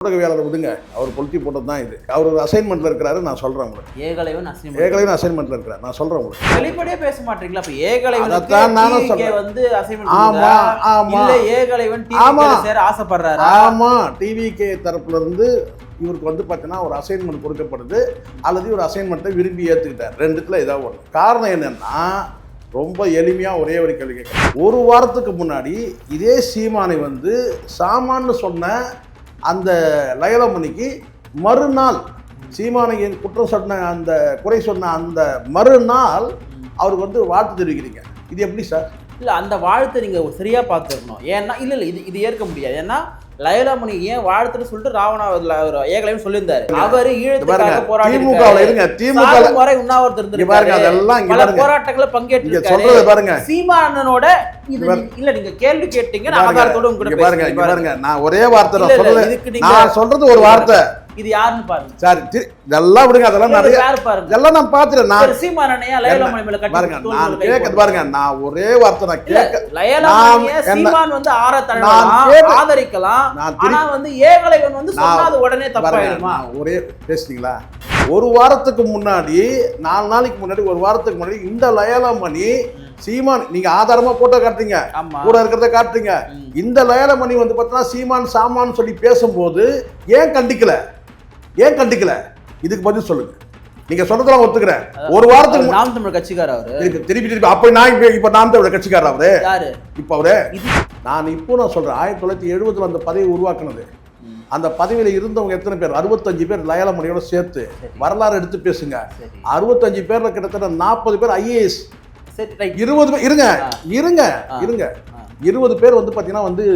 ஊடகவியாளர் விடுங்க, அவர் கொளுத்தி போட்டது தான் இது. அவர் ஒரு அசைன்மெண்ட்ல இருக்கிறாரு. நான் சொல்றேன் உங்களுக்கு, ஏகலைவன் அசைன்மெண்ட்ல இருக்கிறார். நான் சொல்றேன் உங்களுக்கு, வெளிப்படையா பேச மாட்டீங்களா? அப்ப ஏகலைவன் வந்து அசைன்மெண்ட், ஆமா ஆமா இல்ல ஏகலைவன் டிவிகே சேர ஆசைப்படுறாரு. ஆமா, டிவிகே தரப்புல இருந்து இவருக்கு வந்து பார்த்தீங்கன்னா ஒரு அசைன்மெண்ட் கொடுக்கப்படுது, அல்லது ஒரு அசைன்மெண்ட்டை விரும்பி ஏற்றுக்கிட்டார். ரெண்டுத்துல ஏதாவது ஒன்று. காரணம் என்னன்னா, ரொம்ப எளிமையாக ஒரே ஒரு கேள்வி கேட்குறேன். ஒரு வாரத்துக்கு முன்னாடி இதே சீமானை வந்து சாமான்னு சொன்ன அந்த லயலமணிக்கு மறுநாள் சீமானை குற்றம் சொன்ன அந்த குறை சொன்ன அந்த மறுநாள் அவருக்கு வந்து வாழ்த்து தெரிவிக்கிறீங்க. இது எப்படி சார்? இல்லை, அந்த வாழ்த்தை நீங்கள் சரியாக பார்த்துருக்கணும். ஏன்னா இல்லை இது ஏற்க முடியாது. ஏன்னா லயலாமணி ஏன் வாழ்த்துன்னு சொல்லிட்டு ஏகலைவன் சொல்லியிருந்தாரு. அவர் ஈழத்துக்காக போராடி போராட்டங்களை பங்கேற்று சீமானனோட இல்ல நீங்க கேள்வி கேட்டீங்க. நான் ஒரே வார்த்தை நான் சொல்றது ஒரு வார்த்தை. இது யாருன்னு பாருங்க சார். இதெல்லாம் விடுங்க, அதெல்லாம் நிறைய இதெல்லாம் நான் பாத்துறேன். நான் சீமானனையா லயலாமணி மேல பாருங்க, நான் கேட்கறது பாருங்க, நான் ஒரே வார்த்தை நான் கேட்க லயலாமணியை சீமான் வந்து ஆதரிக்கலாம். ஆனா வந்து ஏகலைவன் வந்து சொன்னாது உடனே தப்பாயிடுமா? ஒரே பேசுறீங்களா? ஒரு வாரத்துக்கு முன்னாடி 4 நாளைக்கு முன்னாடி ஒரு வாரத்துக்கு முன்னாடி இந்த லயலாமணி சீமான் நீங்க ஆதாரமா போட்டோ காட்டுறீங்க, கூட இருக்கிறத காட்டுறீங்க. இந்த லயலாமணி வந்து பார்த்தீங்கன்னா சீமான் சாமான் சொல்லி பேசும்போது ஏன் கண்டிக்கல? இதுக்கு பதில் சொல்லுங்க. நீங்க சொல்றதெல்லாம் ஒத்துக்கிறேன். ஒரு வாரத்துக்கு நாம் தமிழ் கட்சிக்காரர் அவரு திருப்பி அப்ப நான் இப்ப நாம் தமிழ் கட்சிக்காரர் அவரு யாரு? இப்ப அவரு நான் சொல்றேன், 1970 அந்த பதவி உருவாக்குனது. அந்த பதவியில இருந்தவங்க எத்தனை பேர்? 65 பேர் லயலாமணியோட சேர்த்து வரலாறு எடுத்து பேசுங்க. 65 பேர்ல கிட்டத்தட்ட 40 பேர் IAS, 20 பேர் இருங்க 20 பேர் வந்து பாத்தீங்கன்னா வந்து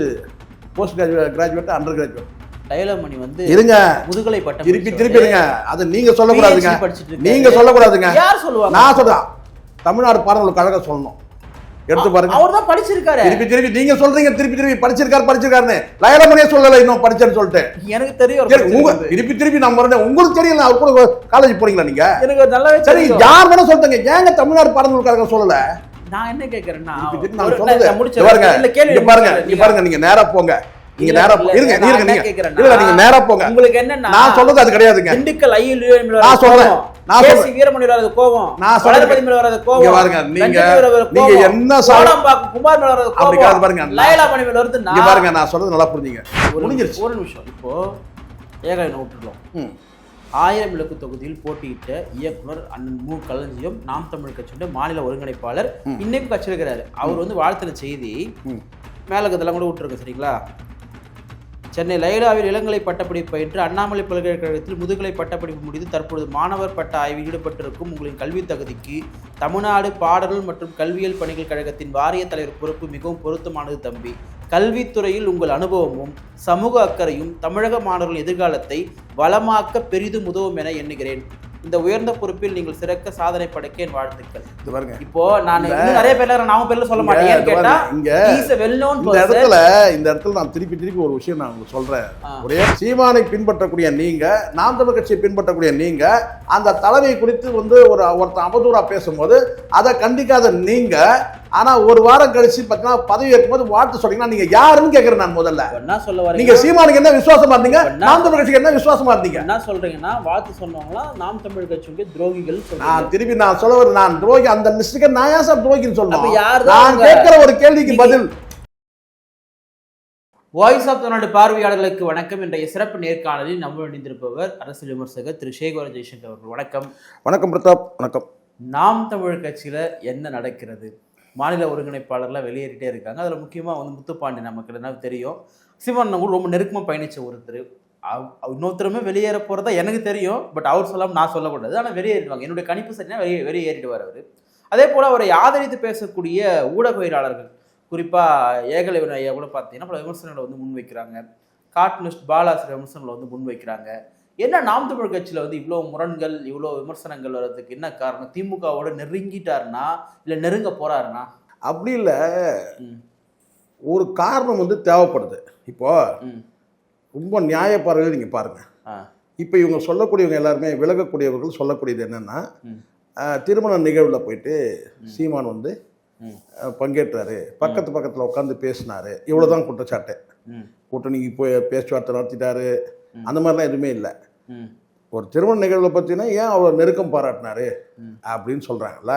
போஸ்ட் கிராஜுவேட் அண்டர் கிராஜுவேட். லயலாமணி வந்து இருங்க முதுகலை பட்டம் திருப்பி இருங்க. அதை நீங்க சொல்லக்கூடாதுங்க, நீங்க சொல்லக்கூடாதுங்க. யார் சொல்லுவாங்க? நான் சொல்றேன், தமிழ்நாடு பாடநூல் கழகம் சொல்லணும். எடுத்து பாருங்க, அவர் தான் படிச்சிருக்காரு. திருப்பி நீங்க சொல்றீங்க, திருப்பி படிச்சிருக்காருன்னு. லயலாமணியே சொல்லல இன்னும் படிச்சேன்னு சொல்லிட்டு. எனக்கு தெரியும். திருப்பி நான் மறந்தேன். உங்களுக்கு தெரியல, அவர் கூட காலேஜ் போறீங்களா நீங்க? எனக்கு நல்லாவே சரி, யார் வேணா சொல்லிட்டீங்க, ஏங்க தமிழ்நாடு பாடநூல் கழகம் சொல்லல? நான் என்ன கேக்குறேன்னா, பாருங்க, நீங்க நேரா போங்க. நீங்க நேரா இருங்க நீங்க நேரா போங்க. உங்களுக்கு என்னன்னா, நான் சொல்றது அது கிடையாதுங்க. திண்டுக்கல் ஐயில் நான் சொல்றேன், வீரமணி வராத கோவம், நான் சொல்றது மேல வராத கோவம் பாருங்க. நீங்க என்ன சோளம்பாக்கு குமார் மேல வராத கோவம் பாருங்க, லயலாமணி மேல வருது. இங்க பாருங்க, நான் சொல்றது நல்லா புரிஞ்சுங்க. முடிஞ்சிருச்சு. ஒரு நிமிஷம். இப்போ ஏகலைவன் விட்டுறோம். 1000 விளக்கு தொகுதியில் போட்டியிட்ட இயக்குனர் அண்ணன் மு. களஞ்சியம் நாம் தமிழ் கட்சியோட மாநில ஒருங்கிணைப்பாளர் இன்னைக்கு கட்சி இருக்கிறாரு. அவர் வந்து வாழ்த்துற செய்தி மேலகத்தெல்லாம் கூட விட்டுருக்கு. சரிங்களா? சென்னை லைலாவில் இளங்கலை பட்டப்படிப்பு பயின்று அண்ணாமலை பல்கலைக்கழகத்தில் முதுகலை பட்டப்படிப்பு முடிந்து தற்பொழுது மாணவர் பட்ட ஆய்வில் ஈடுபட்டிருக்கும் உங்களின் கல்வி தகுதிக்கு தமிழ்நாடு பாடநூல் மற்றும் கல்வியியல் பணிகள் கழகத்தின் வாரிய தலைவர் பொறுப்பு மிகவும் பொருத்தமானது தம்பி. கல்வித்துறையில் உங்கள் அனுபவமும் சமூக அக்கறையும் தமிழக மாணவர்களின் எதிர்காலத்தை வளமாக்க பெரிதும் உதவும் என எண்ணுகிறேன். இந்த உயர்ந்த பொறுப்பில் நீங்கள் சிறக்க சாதனை படைக்க என் வாழ்த்துக்கள். இப்போ நான் நிறைய பேர்ல நாம பேர்ல சொல்ல மாட்டேன். இந்த இடத்துல நான் திருப்பி ஒரு விஷயம் நான் உங்களுக்கு சொல்றேன். ஒரே சீமானை பின்பற்றக்கூடிய நீங்க, நாம் தமிழ் கட்சியை பின்பற்றக்கூடிய நீங்க, அந்த தலைமை குறித்து வந்து ஒருத்தன் அவதூறா பேசும்போது அதை கண்டிக்காத நீங்க, ஆனா ஒரு வாரம் கழிச்சு பார்த்தீங்கன்னா பதவி ஏற்கும்போது வாழ்த்து சொல்றீங்கன்னா நீங்க யாருன்னு கேட்கறேன். நான் முதல்ல என்ன சொல்ல வரீங்க? நீங்க சீமானுக்கு என்ன விசுவாசமா இருந்தீங்க? நாம் தமிழ் கட்சிக்கு என்ன விசுவாசமா இருந்தீங்க? என்ன சொல்றீங்கன்னா, வாழ்த்து சொன்னவங்களா நாம் தமிழ் கட்சிக்கு துரோகிகள் சொல்றீங்க. நான் திருப்பி நான் சொல்ல வரேன், நான் துரோகி அந்த லிஸ்டுக்கு நான் ஏன் சார் துரோகின்னு சொல்லணும்? நான் கேட்கிற ஒரு கேள்விக்கு பதில். வாய்ஸ் ஆஃப் தமிழ்நாடு பார்வையாளர்களுக்கு வணக்கம். இன்றைய சிறப்பு நேர்காணலில் நம்ம இணைந்திருப்பவர் அரசியல் விமர்சகர் திரு சேகர ஜெய்சங்கர் அவர்கள். வணக்கம். வணக்கம் பிரதாப். வணக்கம். நாம் தமிழ் கட்சியில என்ன நடக்கிறது? மாநில ஒருங்கிணைப்பாளர்லாம் வெளியேறிட்டே இருக்காங்க. அதில் முக்கியமாக வந்து முத்துப்பாண்டி நமக்கு என்ன தெரியும், சீமான் கூட ரொம்ப நெருக்கமாக பயணித்த ஒருத்தர். இன்னொருத்தருமே வெளியேற போகிறதா எனக்கு தெரியும். பட் அவர் சொல்லாமல் நான் சொல்லக்கூடாது. ஆனால் வெளியேறிடுவாங்க. என்னுடைய கணிப்பு சரினா வெளியேறிடுவார் அவர். அதே போல் அவரை ஆதரித்து பேசக்கூடிய ஊடகவியலாளர்கள், குறிப்பாக ஏகலைவன் ஐயா கூட பார்த்தீங்கன்னா பல விமர்சனங்களை வந்து முன்வைக்கிறாங்க. கார்ட்டூனிஸ்ட் பாலாசிரியர் விமர்சனங்களை வந்து முன்வைக்கிறாங்க. என்ன நாம் தமிழ் கட்சியில் வந்து இவ்வளோ முரண்கள், இவ்வளோ விமர்சனங்கள் வர்றதுக்கு என்ன காரணம்? திமுகவோட நெருங்கிட்டாருன்னா இல்லை நெருங்க போறாருன்னா? அப்படி இல்லை, ஒரு காரணம் வந்து தேவைப்படுது. இப்போ ரொம்ப நியாயப்பார்வையில் நீங்கள் பாருங்க. இப்போ இவங்க சொல்லக்கூடியவங்க எல்லாருமே விலகக்கூடியவர்கள் சொல்லக்கூடியது என்னன்னா, திருமண நிகழ்வில் போயிட்டு சீமான் வந்து பங்கேற்றாரு, பக்கத்தில் உட்காந்து பேசினாரு, இவ்வளோதான் குற்றச்சாட்டு. கூட்டணிக்கு போய் பேச்சுவார்த்தை நடத்திட்டாரு, அந்த மாதிரிலாம் எதுவுமே இல்லை. ம். ஒரு திருமண நிகழ்வை பற்றினா ஏன் அவர் நெருக்கம் பாராட்டினாரு ம். அப்படின்னு சொல்கிறாங்கல்ல.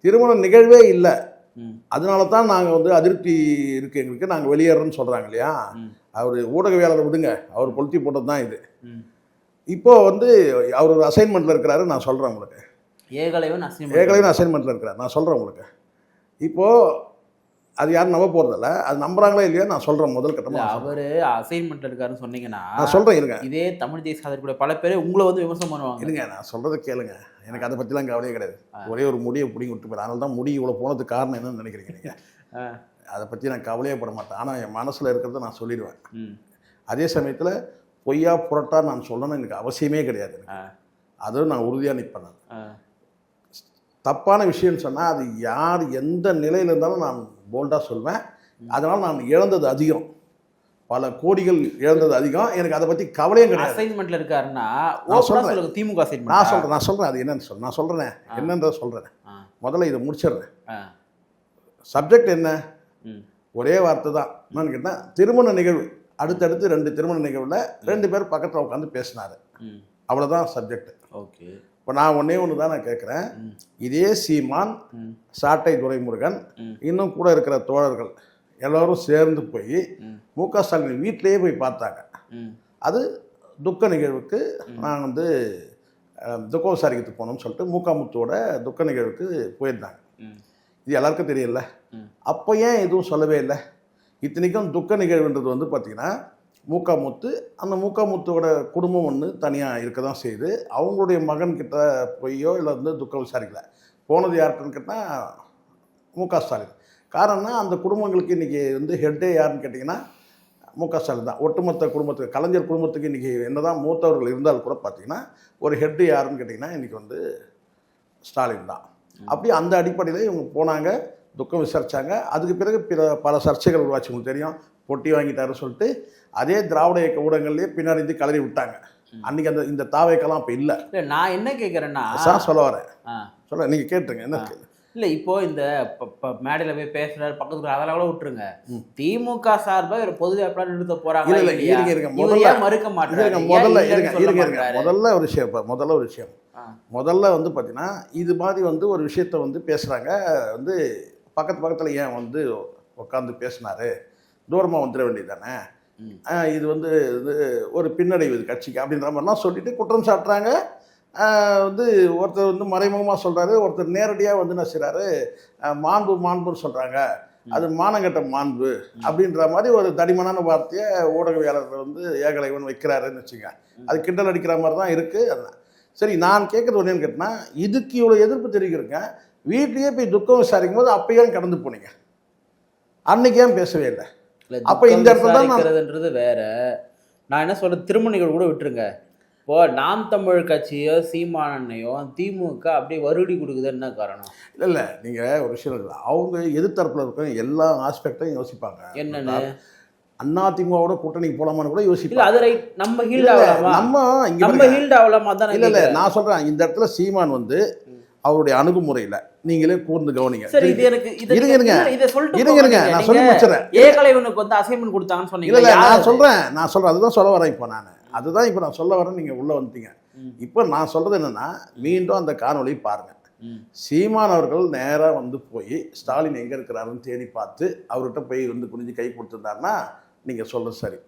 திருமண நிகழ்வே இல்லை, ம். அதனால தான் நாங்கள் வந்து அதிருப்தி இருக்குது எங்களுக்கு, நாங்கள் வெளியேறோன்னு சொல்கிறாங்க இல்லையா. ம். அவர் ஊடகவியலாளர் விடுங்க, அவர் கொளுத்தி போட்டது தான் இது. ம். இப்போ வந்து அவர் ஒரு அசைன்மெண்ட்டில் இருக்கிறாரு, நான் சொல்கிறேன் உங்களுக்கு. ஏகலைவன் ஏகலைவன் அசைன்மெண்ட்டில் இருக்கிறார், நான் சொல்கிறேன் உங்களுக்கு. இப்போது அது யாரும் நம்ப போகிறதில்ல, அது நம்புறாங்களா இல்லையா நான் சொல்கிறேன். முதல் கட்டமாக அவர் அசைன்மெண்ட் இருக்காருன்னு சொன்னீங்கன்னா நான் சொல்கிறேன் இருங்க. இதே தமிழ் தேசிய சாதனை பல பேர் உங்களை வந்து விமர்சனம் பண்ணுவாங்க. இருங்க, நான் சொல்கிறத கேளுங்க. எனக்கு அதை பற்றிலாம் கவலையே கிடையாது. ஒரே ஒரு முடியை பிடிங்கி விட்டு போயிரு. அதனால தான் முடி இவ்வளோ போனதுக்கு காரணம் என்னன்னு நினைக்கிறீங்க நீங்கள்? அதை பற்றி நான் கவலையே பட மாட்டேன். ஆனால் என் மனசில் இருக்கிறத நான் சொல்லிடுவேன். அதே சமயத்தில் பொய்யா புரட்டா நான் சொல்லணும்னு எனக்கு அவசியமே கிடையாது. அதுவும் நான் உறுதியாக நிற்பேன். தப்பான விஷயம்னு சொன்னால் அது யார் எந்த நிலையில் இருந்தாலும் நான் போல்டாக சொல்வேன். அதனால் நான் இழந்தது அதிகம், பல கோடிகள் இழந்தது அதிகம். எனக்கு அதை பற்றி கவலையும் கிடையாது. அசைன்மெண்ட்டில் இருக்காருன்னா சொல்லுங்க, திமுக அசைன்மெண்ட் நான் சொல்கிறேன் அது என்னன்னு நான் சொல்கிறேன் என்னன்றதை சொல்கிறேன். முதல்ல இதை முடிச்சிடுறேன். சப்ஜெக்ட் என்ன? ஒரே வார்த்தை தான். என்னன்னு கேட்டால் திருமண நிகழ்வு, அடுத்தடுத்து 2 திருமண நிகழ்வில் 2 பேர் பக்கத்தில் உட்காந்து பேசினாரு, அவ்வளோதான் சப்ஜெக்ட். ஓகே. இப்போ நான் ஒன்று தான் நான் கேட்குறேன். இதே சீமான், சாட்டை துரைமுருகன், இன்னும் கூட இருக்கிற தோழர்கள் எல்லோரும் சேர்ந்து போய் முக ஸ்டாலின் வீட்டிலேயே போய் பார்த்தாங்க. அது துக்க நிகழ்வுக்கு நான் வந்து துக்க விசாரிக்கிறதுக்கு போனோம்னு சொல்லிட்டு முத்துவோட துக்க நிகழ்வுக்கு போயிருந்தாங்க. இது எல்லாருக்கும் தெரியல. அப்போ ஏன் எதுவும் சொல்லவே இல்லை? இத்தனைக்கும் துக்க நிகழ்வுன்றது வந்து பார்த்திங்கன்னா முத்து, அந்த முத்துவோட குடும்பம் ஒன்று தனியாக இருக்க தான் செய்யுது. அவங்களுடைய மகன்கிட்ட போயோ இல்லை வந்து துக்கம் விசாரிக்கல. போனது யாருக்குன்னு கேட்டால் ஸ்டாலின். காரணம்னா அந்த குடும்பங்களுக்கு இன்றைக்கி வந்து ஹெட்டே யாருன்னு கேட்டிங்கன்னா ஸ்டாலின் தான். ஒட்டுமொத்த குடும்பத்துக்கு, கலைஞர் குடும்பத்துக்கு இன்றைக்கி என்ன தான் மூத்தவர்கள் இருந்தாலும் கூட பார்த்திங்கன்னா ஒரு ஹெட்டு யாருன்னு கேட்டிங்கன்னா இன்றைக்கி வந்து ஸ்டாலின் தான். அப்படி அந்த அடிப்படையில் இவங்க போனாங்க, துக்கம் விசாரித்தாங்க. அதுக்கு பிறகு பல சர்ச்சைகள் உருவாச்சு. உங்களுக்கு தெரியும், பொட்டி வாங்கிட்டாருன்னு சொல்லிட்டு அதே திராவிட இயக்க ஊடகங்கள்லேயே பின்னாடி கலரி விட்டாங்க. அன்றைக்கி அந்த இந்த தாவேக்கெல்லாம் இப்போ இல்லை. நான் என்ன கேட்குறேன்னா சொல்ல வரேன், சொல்ல நீங்கள் கேட்டுருங்க. என்ன இல்லை, இப்போ இந்த மேடையில் போய் பேசுகிறாரு பக்கத்துல அதெல்லாம் கூட விட்டுருங்க. திமுக சார்பாக ஒரு பொது வேட்பாளர் நிறுத்த போகிறாங்க. இல்லை இருங்க, முதல்ல மறுக்க மாட்டேங்க. முதல்ல ஒரு விஷயம். முதல்ல வந்து பார்த்தீங்கன்னா இது மாதிரி வந்து ஒரு விஷயத்த வந்து பேசுகிறாங்க. வந்து பக்கத்தில் ஏன் வந்து உட்காந்து பேசினாரு, தூரமாக வந்துட வேண்டியது தானே, இது வந்து ஒரு பின்னடைவு இது கட்சிக்கு அப்படின்ற மாதிரிலாம் சொல்லிட்டு குற்றம் சாட்டுறாங்க. வந்து ஒருத்தர் வந்து மறைமுகமாக சொல்கிறாரு, ஒருத்தர் நேரடியாக வந்து என்ன செய்கிறாரு, மாண்புன்னு சொல்கிறாங்க, அது மானங்கட்ட மாண்பு அப்படின்ற மாதிரி ஒரு தடிமனான வார்த்தையை ஊடகவியாளர்கள் வந்து ஏகலைவன் வைக்கிறாருன்னு வச்சுங்க. அது கிண்டல் அடிக்கிற மாதிரி தான் இருக்குது. சரி, நான் கேட்குறது ஒன்றுன்னு கேட்டேன்னா, இதுக்கு இவ்வளோ எதிர்ப்பு தெரிவிக்கிறேங்க. வீட்லேயே போய் துக்கம் விசாரிக்கும் போது அப்போ ஏன் கடந்து போனீங்க? அன்னைக்கு ஏன் பேசவே இல்லை? அப்போ இந்த இடத்துல தான் வேற. நான் என்ன சொல்கிறேன், திருமணிகள் கூட விட்டுருங்க. இப்போ நாம் தமிழ் கட்சியோ சீமானையோ திமுக அப்படியே வருடி கொடுக்குது, என்ன காரணம்? இல்லை நீங்கள் ஒரு விஷயம் இல்லை, அவங்க எதிர்த்தரப்பில் இருக்க எல்லா ஆஸ்பெக்டையும் யோசிப்பாங்க. என்னென்ன அதிமுகவோட கூட்டணிக்கு போலாமான்னு கூட யோசிப்பாங்க. அது ரைட், நம்ம ஹீல்ட் ஆகலாமா, நம்ம ஹீல்ட் ஆகலாமா தான். இல்லை நான் சொல்கிறேன், இந்த இடத்துல சீமான் வந்து அவருடைய அணுகுமுறையில் நீங்களே கூர்ந்து கவனிங்க. சரி, இது எனக்கு இருங்க நான் சொல்லி முடிச்சிடறேன். ஏகலைவனுக்கு வந்து அசைன்மெண்ட் கொடுத்தாங்கன்னு சொன்னீங்க. இல்லை நான் சொல்கிறேன் அதுதான் சொல்ல வரேன். இப்போ அதுதான் இப்போ நான் சொல்ல வரேன், நீங்கள் உள்ளே வந்துட்டீங்க. இப்போ நான் சொல்கிறது என்னென்னா, மீண்டும் அந்த காணொலி பாருங்கள். சீமான் அவர்கள் நேராக வந்து போய் ஸ்டாலின் எங்கே இருக்கிறாருன்னு தேடி பார்த்து அவர்கிட்ட போய் வந்து குனிஞ்சு கை கொடுத்துருந்தாருன்னா நீங்கள் சொல்கிறது சரி.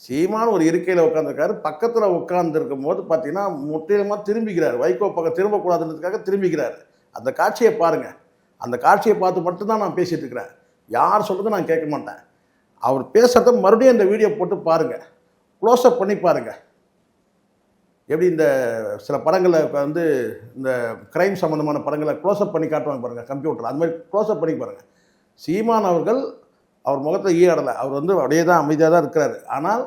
சீமான் ஒரு இருக்கையில் உட்காந்துருக்காரு, பக்கத்தில் உட்காந்துருக்கும் போது பார்த்தீங்கன்னா முற்றிலுமாக திரும்பிக்கிறார். வைகோ பக்கம் திரும்பக்கூடாதுன்றதுக்காக திரும்பிக்கிறார். அந்த காட்சியை பாருங்கள். அந்த காட்சியை பார்த்து மட்டும்தான் நான் பேசிகிட்டு இருக்கிறேன். யார் சொல்கிறதும் நான் கேட்க மாட்டேன். அவர் பேசுகிறத மறுபடியும் இந்த வீடியோ போட்டு பாருங்கள், க்ளோஸ்அப் பண்ணி பாருங்கள். எப்படி இந்த சில படங்களில் வந்து இந்த க்ரைம் சம்மந்தமான படங்களை க்ளோஸ்அப் பண்ணி காட்டுவாங்க பாருங்கள் கம்ப்யூட்டர், அது மாதிரி க்ளோஸ்அப் பண்ணி பாருங்கள். சீமான் அவர்கள் அவர் முகத்தை ஈயாடலை, அவர் வந்து அப்படியே தான் அமைதியாக தான் இருக்கிறார். ஆனால்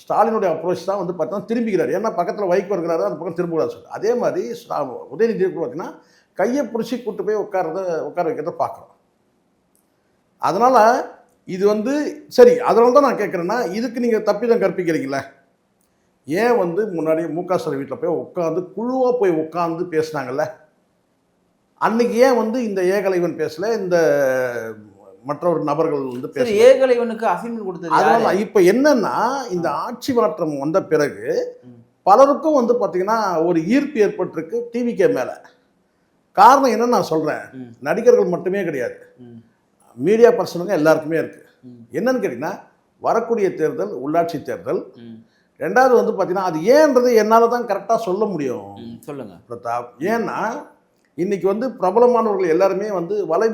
ஸ்டாலினுடைய அப்ரோச் தான் வந்து பார்த்தோன்னா திரும்பிக்கிறார். ஏன்னா பக்கத்தில் வைகோ இருக்கிறாரு, அந்த பக்கம் திரும்பக்கூடாது சொல்லி. அதே மாதிரி உதயநிதி பார்த்தீங்கன்னா கையை பிடிச்சி கூட்டு போய் உட்கார வைக்கிறத பார்க்குறோம். அதனால் இது வந்து சரி, அதனால தான் நான் கேட்குறேன்னா, இதுக்கு நீங்கள் தப்பிதம் கற்பிக்கிறீங்களே. ஏன் வந்து முன்னாடி ஸ்டாலின் வீட்டில் போய் உட்காந்து குழுவாக போய் உட்காந்து பேசினாங்கல்ல, அன்றைக்கி ஏன் வந்து இந்த ஏகலைவன் பேசலை, இந்த மற்றொரு நபர்கள் வந்து சரி, பேசுறாங்க. ஏகலைவனுக்கு அசைன்மெண்ட் கொடுத்தது யாரு? அதனால இப்ப என்னன்னா இந்த ஆட்சி மாற்றம் வந்த பிறகு பலருக்கும் வந்து பாத்தீங்கன்னா ஒரு ஈர்ப்பு ஏற்பட்டிருக்கு டிவிகே மேல. காரணம் என்னன்னு நான் சொல்றேன், நடிகர்கள் மட்டுமே கிடையாது, மீடியா பர்சனுங்க எல்லாருக்குமே இருக்கு. என்னன்னு கேட்டீங்கன்னா வரக்கூடிய தேர்தல் உள்ளாட்சி தேர்தல். ரெண்டாவது வந்து பாத்தீங்கன்னா அது ஏன்றது என்னால தான் கரெக்டா சொல்ல முடியும் சொல்லுங்க பிரதாப். ஏன்னா இன்னைக்கு வந்து பிரபலமானவர்கள் எல்லாருமே வந்து வலை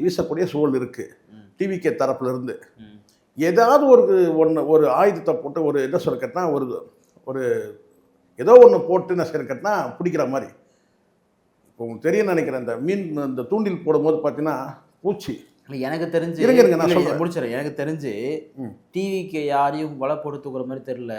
வீசக்கூடிய சூழல் இருக்கு. டிவிகே தரப்புல இருந்து ஏதாவது ஒரு ஆயுதத்தை போட்டு ஒரு என்ன சொல்ல கேட்டா ஒரு ஏதோ ஒன்று போட்டு என்ன செய்ய கேட்டா பிடிக்கிற மாதிரி. இப்போ உங்களுக்கு தெரியும் நினைக்கிறேன், இந்த மீன் இந்த தூண்டில் போடும்போது பார்த்தீங்கன்னா பூச்சி. எனக்கு தெரிஞ்சு இருங்க நான் சொல்றேன், முடிச்சிடறேன். எனக்கு தெரிஞ்சு டிவிக்கு யாரையும் வலை போட்டு தூக்குற மாதிரி தெரியல,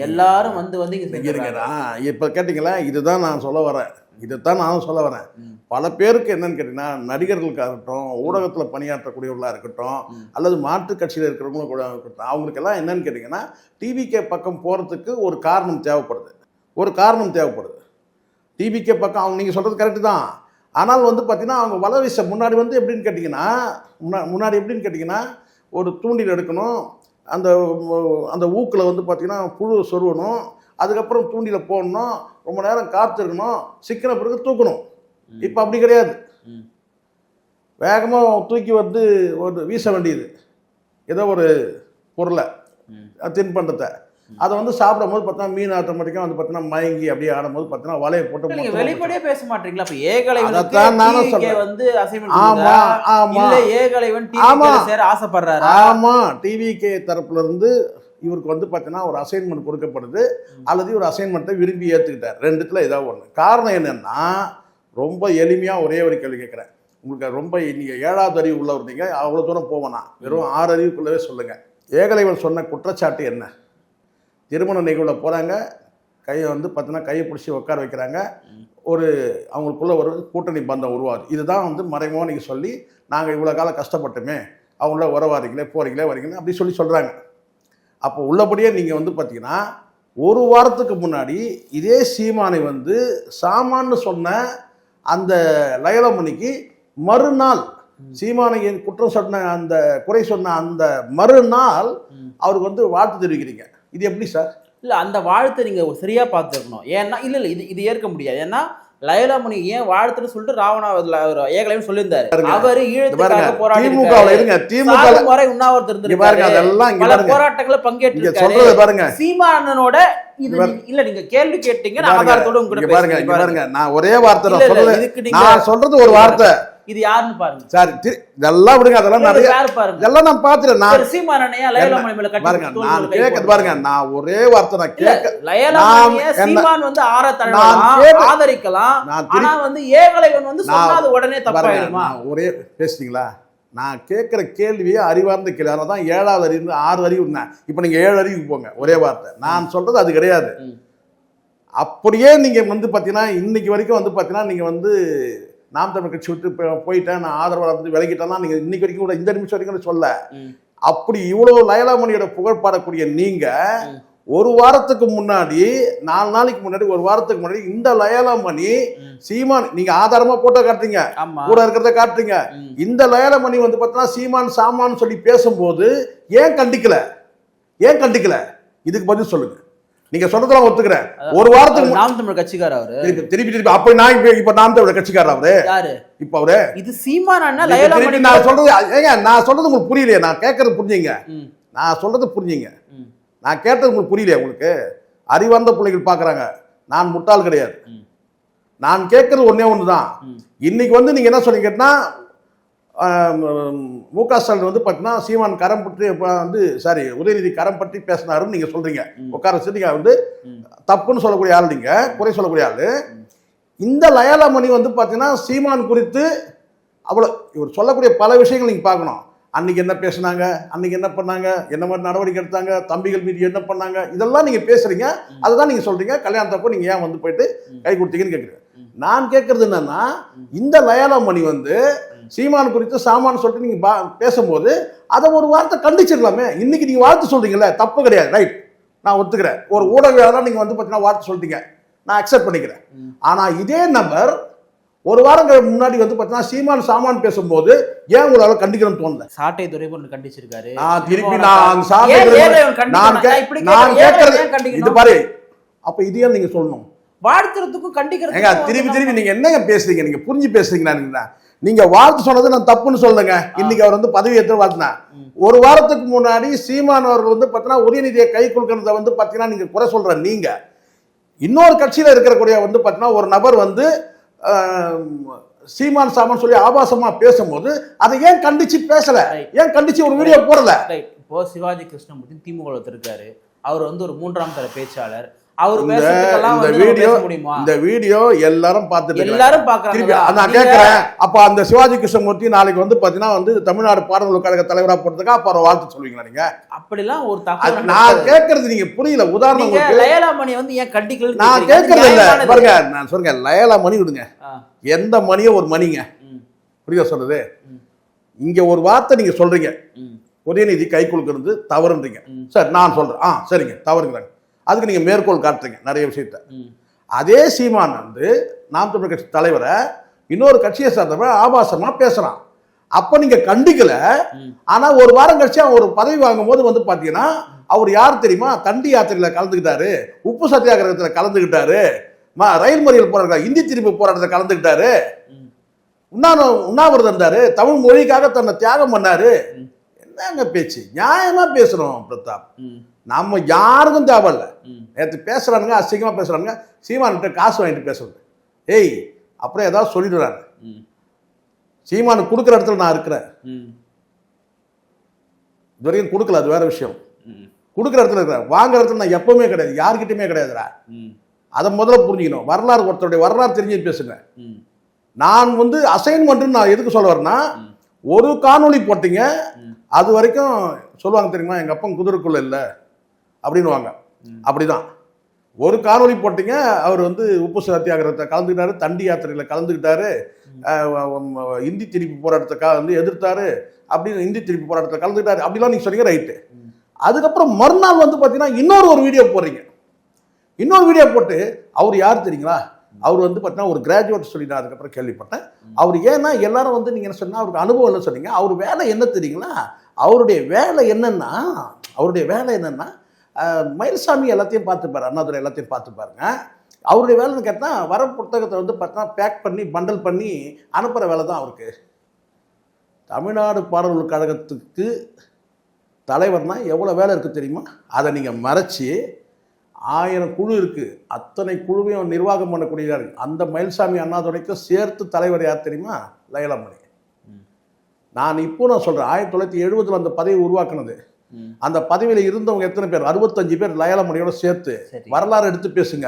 எல்லாரும் வந்து இங்க இருங்கடா. இப்போ கேட்டிங்களா, இதுதான் நான் சொல்ல வரேன், இதைத்தான் நானும் சொல்ல வரேன். பல பேருக்கு என்னன்னு கேட்டிங்கன்னா நடிகர்களுக்காக இருக்கட்டும், ஊடகத்தில் பணியாற்றக்கூடியவர்களாக இருக்கட்டும், அல்லது மாற்றுக் கட்சியில் இருக்கிறவங்களும் கூட இருக்கட்டும், அவங்களுக்கெல்லாம் என்னன்னு கேட்டிங்கன்னா டிவிகே பக்கம் போகிறதுக்கு ஒரு காரணம் தேவைப்படுது. டிவிகே பக்கம் அவங்க நீங்கள் சொல்கிறது கரெக்டு தான். ஆனால் வந்து பார்த்தீங்கன்னா அவங்க வலை வீச முன்னாடி வந்து எப்படின்னு கேட்டிங்கன்னா ஒரு தூண்டில் எடுக்கணும், அந்த ஊக்கில் வந்து பார்த்தீங்கன்னா புழு சொருவணும், அதுக்கப்புறம் தூண்டில போடணும், ரொம்ப நேரம் காத்திருக்கணும், சிக்கின பிறகு தூக்கணும். இப்போ அப்படி கிடையாது, வேகமாக தூக்கி வந்து ஒரு வீச வேண்டியது ஏதோ ஒரு பொருளை தின்பண்டத்தை. அதை வந்து சாப்பிடும் போது பார்த்தீங்கன்னா மீன் ஆட்டோமேட்டிக்காக வந்து பார்த்தீங்கன்னா மயங்கி அப்படியே ஆடும்போது பார்த்தீங்கன்னா வலையை போட்டு வெளிப்படையே பேச மாட்டீங்களா? அப்ப ஏகலைவன் வந்து ஏகலைவன் ஆசைப்படுறாரு. ஆமா, டிவிகே தரப்புல இருந்து இவருக்கு வந்து பார்த்தீங்கன்னா ஒரு அசைன்மெண்ட் கொடுக்கப்படுது, அல்லது ஒரு அசைன்மெண்ட்டை விரும்பி ஏற்றுக்கிட்டார். ரெண்டுத்துல ஏதாவது ஒன்று. காரணம் என்னன்னா ரொம்ப எளிமையாக ஒரே ஒரு கேள்வி கேட்குறேன். உங்களுக்கு ரொம்ப நீங்கள் 7வது அறிவு உள்ளவர், நீங்கள் அவ்வளோ தூரம் போவேனா, வெறும் 6 அறிவுக்குள்ளவே சொல்லுங்கள். ஏகலைவன் சொன்ன குற்றச்சாட்டு என்ன? திருமண நிகழ்வில் போகிறாங்க, கையை வந்து பார்த்தீங்கன்னா கையை பிடிச்சி உட்கார வைக்கிறாங்க, அவங்களுக்குள்ள ஒரு கூட்டணி பந்தம் உருவாது. இதுதான் வந்து மறைமுகமாக நீங்கள் சொல்லி நாங்கள் இவ்வளோ காலம் கஷ்டப்பட்டுமே, அவங்கள உறவாரிங்களே போகிறீங்களே வரீங்களே அப்படி சொல்கிறாங்க. அப்போ உள்ளபடியே நீங்கள் வந்து பார்த்தீங்கன்னா ஒரு வாரத்துக்கு முன்னாடி இதே சீமானை வந்து சாமான்னு சொன்ன அந்த லயலமணிக்கு மறுநாள் சீமானை குற்றம் சொன்ன அந்த குறை சொன்ன அந்த மறுநாள் அவருக்கு வந்து வாழ்த்து தெரிவிக்கிறீங்க. இது எப்படி சார்? இல்லை, அந்த வாழ்த்தை நீங்கள் சரியாக பார்த்துருக்கணும். ஏன்னா இல்லை இது ஏற்க முடியாது. ஏன்னா லயலாமணி ஏன் வாழ்த்துன்னு சொல்லிட்டு ஏகலைவன் சொல்லியிருந்தாரு. அவர் ஈழத்துக்காக போராடி உண்ணாவிரதம் போராட்டங்களை பங்கேற்று சீமானனோட இது இல்ல. நீங்க கேள்வி கேட்டீங்க, பாருங்க நான் ஒரே வார்த்தை நான் சொல்றது ஒரு வார்த்தை. இது யாருன்னு பாருங்க சார். இதெல்லாம் விடுங்க, அதெல்லாம் நிறைய பாருங்க, இதெல்லாம் நான் பாத்துறேன். நான் சீமானனையா லயலாமணி மேல பாருங்க, நான் கேட்க பாருங்க, நான் ஒரே வார்த்தை நான் கேட்க லயலாமணியை சீமான் வந்து ஆதரிக்கலாம், ஆனா வந்து ஏகலைவன் வந்து சொன்னாது உடனே தப்பாயிடுமா? ஒரே பேசுறீங்களா? நான் கேட்குற கேள்வியே அறிவார்ந்த கேள்வி. அதனால தான் 7வது அறிவு 6 அறிவு. இப்போ நீங்கள் 7 அறிவுக்கு போங்க. ஒரே வார்த்தை நான் சொல்றது அது கிடையாது. அப்படியே நீங்கள் வந்து பார்த்தீங்கன்னா இன்னைக்கு வரைக்கும் வந்து பார்த்தீங்கன்னா நீங்கள் வந்து நாம் தமிழ் கட்சி விட்டு போயிட்டேன், நான் ஆதரவாளர் வந்து விலகிட்டேன்னா நீங்கள் இன்னைக்கு வரைக்கும் கூட இந்த நிமிஷம் வரைக்கும் சொல்ல. அப்படி இவ்வளோ லயலாமணியோட புகழ் பாடக்கூடிய நீங்கள் ஒரு வாரத்துக்கு முன்னாடி 4 நாளைக்கு முன்னாடி ஒரு வாரத்துக்கு முன்னாடி இந்த லயலாமணி சீமான் நீங்க ஆதாரமா போட்டோ காட்டுறீங்க, கூட இருக்கிறத காட்டுறீங்க. இந்த லயலாமணி வந்து பார்த்தீங்கன்னா சீமான் சாமான்னு சொல்லி பேசும்போது ஏன் கண்டிக்கல? இதுக்கு பதில் சொல்லுங்க. நீங்க சொல்றதெல்லாம் ஒத்துக்கிறேன். ஒரு வாரத்துக்கு நாம் தமிழ் கட்சிக்காரர் அவரு திருப்பி அப்ப நான் இப்ப நாம் தமிழ் கட்சிக்காரர் அவரு யாரு? இப்ப அவரு இது சீமான் அண்ணா லயலாமணி. நான் சொல்றது உங்களுக்கு புரியலையே? நான் கேட்கறது புரிஞ்சுங்க, நான் சொல்றது புரிஞ்சுங்க. நான் கேட்டது உங்களுக்கு புரியலையா? உங்களுக்கு அறிவார்ந்த பிள்ளைகள் பார்க்குறாங்க, நான் முட்டாள் கிடையாது. நான் கேட்கறது ஒன்னே ஒன்று தான். இன்னைக்கு வந்து நீங்க என்ன சொன்னீங்கன்னா மு.க. ஸ்டாலின் வந்து பார்த்தீங்கன்னா சீமான் கரம் பற்றி வந்து உதயநிதி கரம் பற்றி பேசினாருன்னு நீங்க சொல்றீங்க. உட்கார வச்சு நீங்க வந்து தப்புன்னு சொல்லக்கூடிய ஆள், நீங்க குறை சொல்லக்கூடிய ஆள். இந்த லயலாமணி வந்து பார்த்தீங்கன்னா சீமான் குறித்து அவ்வளோ இவர் சொல்லக்கூடிய பல விஷயங்கள் நீங்க பார்க்கணும். அன்னைக்கு என்ன பேசினாங்க, அன்னைக்கு என்ன பண்ணாங்க, என்ன மாதிரி நடவடிக்கை எடுத்தாங்க, தம்பிகள் மீது என்ன பண்ணாங்க, இதெல்லாம் நீங்க பேசுறீங்க. அதுதான் நீங்க சொல்றீங்க கல்யாணத்தப்போ நீங்க ஏன் வந்து போயிட்டு கை கொடுத்தீங்கன்னு கேட்குறீங்க. நான் கேட்கறது என்னன்னா இந்த லயலாமணி வந்து சீமான் குறித்து சாமான் சொல்லிட்டு நீங்க பேசும்போது அதை ஒரு வார்த்தை கண்டிச்சிடலாமே. இன்னைக்கு நீங்க வாழ்த்து சொல்றீங்கல்ல, தப்பு கிடையாது, ரைட், நான் ஒத்துக்கிறேன். ஒரு ஊடகவியலாளர் நீங்க வந்து பார்த்தீங்கன்னா வாழ்த்து சொல்லிட்டீங்க, நான் அக்செப்ட் பண்ணிக்கிறேன். ஆனா இதே நபர் ஒரு வாரம் முன்னாடி வந்து பார்த்தீங்கன்னா சீமான் சாமான் பேசும்போது ஏன் உங்களால கண்டிக்கணும்னு தோணல? சாட்டை துரைமுருகன் கண்டிச்சிருக்காரு. நான் திருப்பி நான் சாட்டை நான் கேட்கறது இது பாரு, அப்ப இது ஏன் நீங்க சொல்லணும்? வாழ்த்துறதுக்கும் கண்டிக்கிறதுக்கும் திருப்பி நீங்க என்னங்க பேசுறீங்க? நீங்க புரிஞ்சு பேசுறீங்களா? நீங்க வாழ்த்து சொன்னது நான் தப்புன்னு சொல்லுங்க. இன்னைக்கு அவர் வந்து பதவி ஏற்று வாழ்த்தினா, ஒரு வாரத்துக்கு முன்னாடி சீமான் அவர்கள் வந்து பார்த்தீங்கன்னா உதயநிதியை கை கொடுக்கறத வந்து பார்த்தீங்கன்னா நீங்க குறை சொல்ற நீங்க, இன்னொரு கட்சியில இருக்கக்கூடிய வந்து பார்த்தீங்கன்னா ஒரு நபர் வந்து சீமான் சாமான் சொல்லி ஆபாசமா பேசும்போது அதை ஏன் கண்டிச்சு பேசல? ஏன் கண்டிச்சு ஒரு வீடியோ போடல? இப்போ சிவாஜி கிருஷ்ணமூர்த்தி திமுக இருக்காரு, அவர் வந்து ஒரு 3ஆம் தர பேச்சாளர். அவர் பேசுறதுக்கெல்லாம் இந்த வீடியோ எல்லாரும் பார்த்துட்டு எல்லாரும் பார்க்கறாங்க. நான் கேட்கிறேன், அப்ப அந்த சிவாஜி கிருஷ்ணமூர்த்தி நாளைக்கு வந்து பாத்தீங்கன்னா வந்து தமிழ்நாடு பாடநூல் கழக தலைவரா போறதுக்கு அப்ப வாழ்த்து சொல்லுவீங்களா நீங்க? அப்படிலாம் ஒரு தப்பு நான் கேட்கறது நீங்க புரியல. உதாரணம் லயலாமணி வந்து ஏன் கண்டிக்கல நான் கேட்கறது இல்ல. பாருங்க, நான் சொல்றேன் லயலாமணி விடுங்க, எந்த மணியோ ஒரு மணிங்க, புரியுதா சொல்றது? இங்க ஒரு வார்த்தை நீங்க சொல்றீங்க, உதயநிதி கை கொடுக்கறது தவறுன்றீங்க. சரி, நான் சொல்றேன் சரிங்க தவறுங்கிறாங்க, அதுக்கு நீங்க மேற்கோள் காட்டுறீங்க நிறைய விஷயத்த. அதே சீமான் வந்து நாம் தமிழர் கட்சி தலைவரை இன்னொரு கட்சியை சார்ந்தவன் ஆபாசமா பேசுறான், அப்ப நீங்க கண்டிக்கல. ஆனா ஒரு வாரம் கழிச்சு அவன் ஒரு பதவி வாங்கும் போது வந்து பாத்தீங்கன்னா அவர் யார் தெரியுமா? தண்டி யாத்திரையில கலந்துக்கிட்டாரு, உப்பு சத்தியாகிரகத்துல கலந்துக்கிட்டாரு, ரயில் மறியல் போராட்டம், இந்தி திருப்பி போராட்டத்தில் கலந்துக்கிட்டாரு, உண்ணாவிரதம் இருந்தாரு, தமிழ் மொழிக்காக தன்னை தியாகம் பண்ணாரு. என்னங்க பேச்சு? நியாயமா பேசுறோம் பிரதாப், நம்ம யாருக்கும் தேவையில்ல. நேற்று பேசுறானுங்க, அசிங்கமா பேசுறானுங்க, சீமான்கிட்ட காசு வாங்கிட்டு பேசுறது. ஏய், அப்புறம் ஏதாவது சொல்லிடுறாங்க. சீமானு கொடுக்குற இடத்துல நான் இருக்கிறேன், இது வரைக்கும் கொடுக்கல, அது வேற விஷயம். கொடுக்குற இடத்துல இருக்கிறேன், வாங்குற இடத்துல நான் எப்பவுமே கிடையாது, யாருக்கிட்டையுமே கிடையாதுடா. அதை முதல்ல புரிஞ்சுக்கணும். வரலாறு, ஒருத்தருடைய வரலாறு தெரிஞ்சு பேசுங்க. நான் வந்து அசைன்மெண்ட் நான் எதுக்கு சொல்ல வரேன்னா, ஒரு காணொளி போட்டீங்க, அது வரைக்கும் சொல்லுவாங்க தெரியுமா, எங்க அப்பா குதிரைக்குள்ள இல்லை அப்படின்னுவாங்க. அப்படிதான் ஒரு காணொளி போட்டீங்க, அவர் வந்து உப்பு சத்தியாகிரகத்தை கலந்துக்கிட்டாரு, தண்டி யாத்திரையில் கலந்துக்கிட்டாரு, இந்தி திருப்பி போராட்டத்தை வந்து எதிர்த்தாரு, அப்படின்னு இந்தி திருப்பி போராட்டத்தை கலந்துக்கிட்டாரு அப்படிலாம் நீங்க சொன்னீங்க, ரைட்டு. அதுக்கப்புறம் மறுநாள் வந்து பார்த்தீங்கன்னா இன்னொரு வீடியோ போடுறீங்க. இன்னொரு வீடியோ போட்டு அவர் யார் தெரியுங்களா? அவர் வந்து பார்த்தீங்கன்னா ஒரு கிராஜுவேட் சொல்லி நான் அதுக்கப்புறம் கேள்விப்பட்டேன். அவர் ஏன்னா எல்லாரும் வந்து நீங்கள் என்ன சொன்னால் அவருக்கு அனுபவம் என்ன சொன்னீங்க, அவர் வேலை என்ன தெரியுங்களா? அவருடைய வேலை என்னன்னா மயில்சாமி எல்லாத்தையும் பார்த்துப்பாரு, அண்ணாதுரை எல்லாத்தையும் பார்த்துப்பாருங்க. அவருடைய வேலைன்னு கேட்டால் வர புத்தகத்தை வந்து பார்த்தீங்கன்னா பேக் பண்ணி பண்டல் பண்ணி அனுப்புகிற வேலை தான் அவருக்கு. தமிழ்நாடு பாடநூல் கழகத்துக்கு தலைவர்னா எவ்வளோ வேலை இருக்குது தெரியுமா? அதை நீங்கள் மறைச்சி 1000 குழு இருக்கு, அத்தனை குழுவையும் நிர்வாகம் பண்ணக்கூடியவர். அந்த மயில்சாமி அண்ணாதுரைக்கும் சேர்த்து தலைவர் யார் தெரியுமா? லயலாமணி. நான் சொல்றேன், 1970 அந்த பதவி உருவாக்குனது. அந்த பதவியில இருந்தவங்க எத்தனை பேர்? 65 பேர் லயலாமணியோட சேர்த்து. வரலாறு எடுத்து பேசுங்க.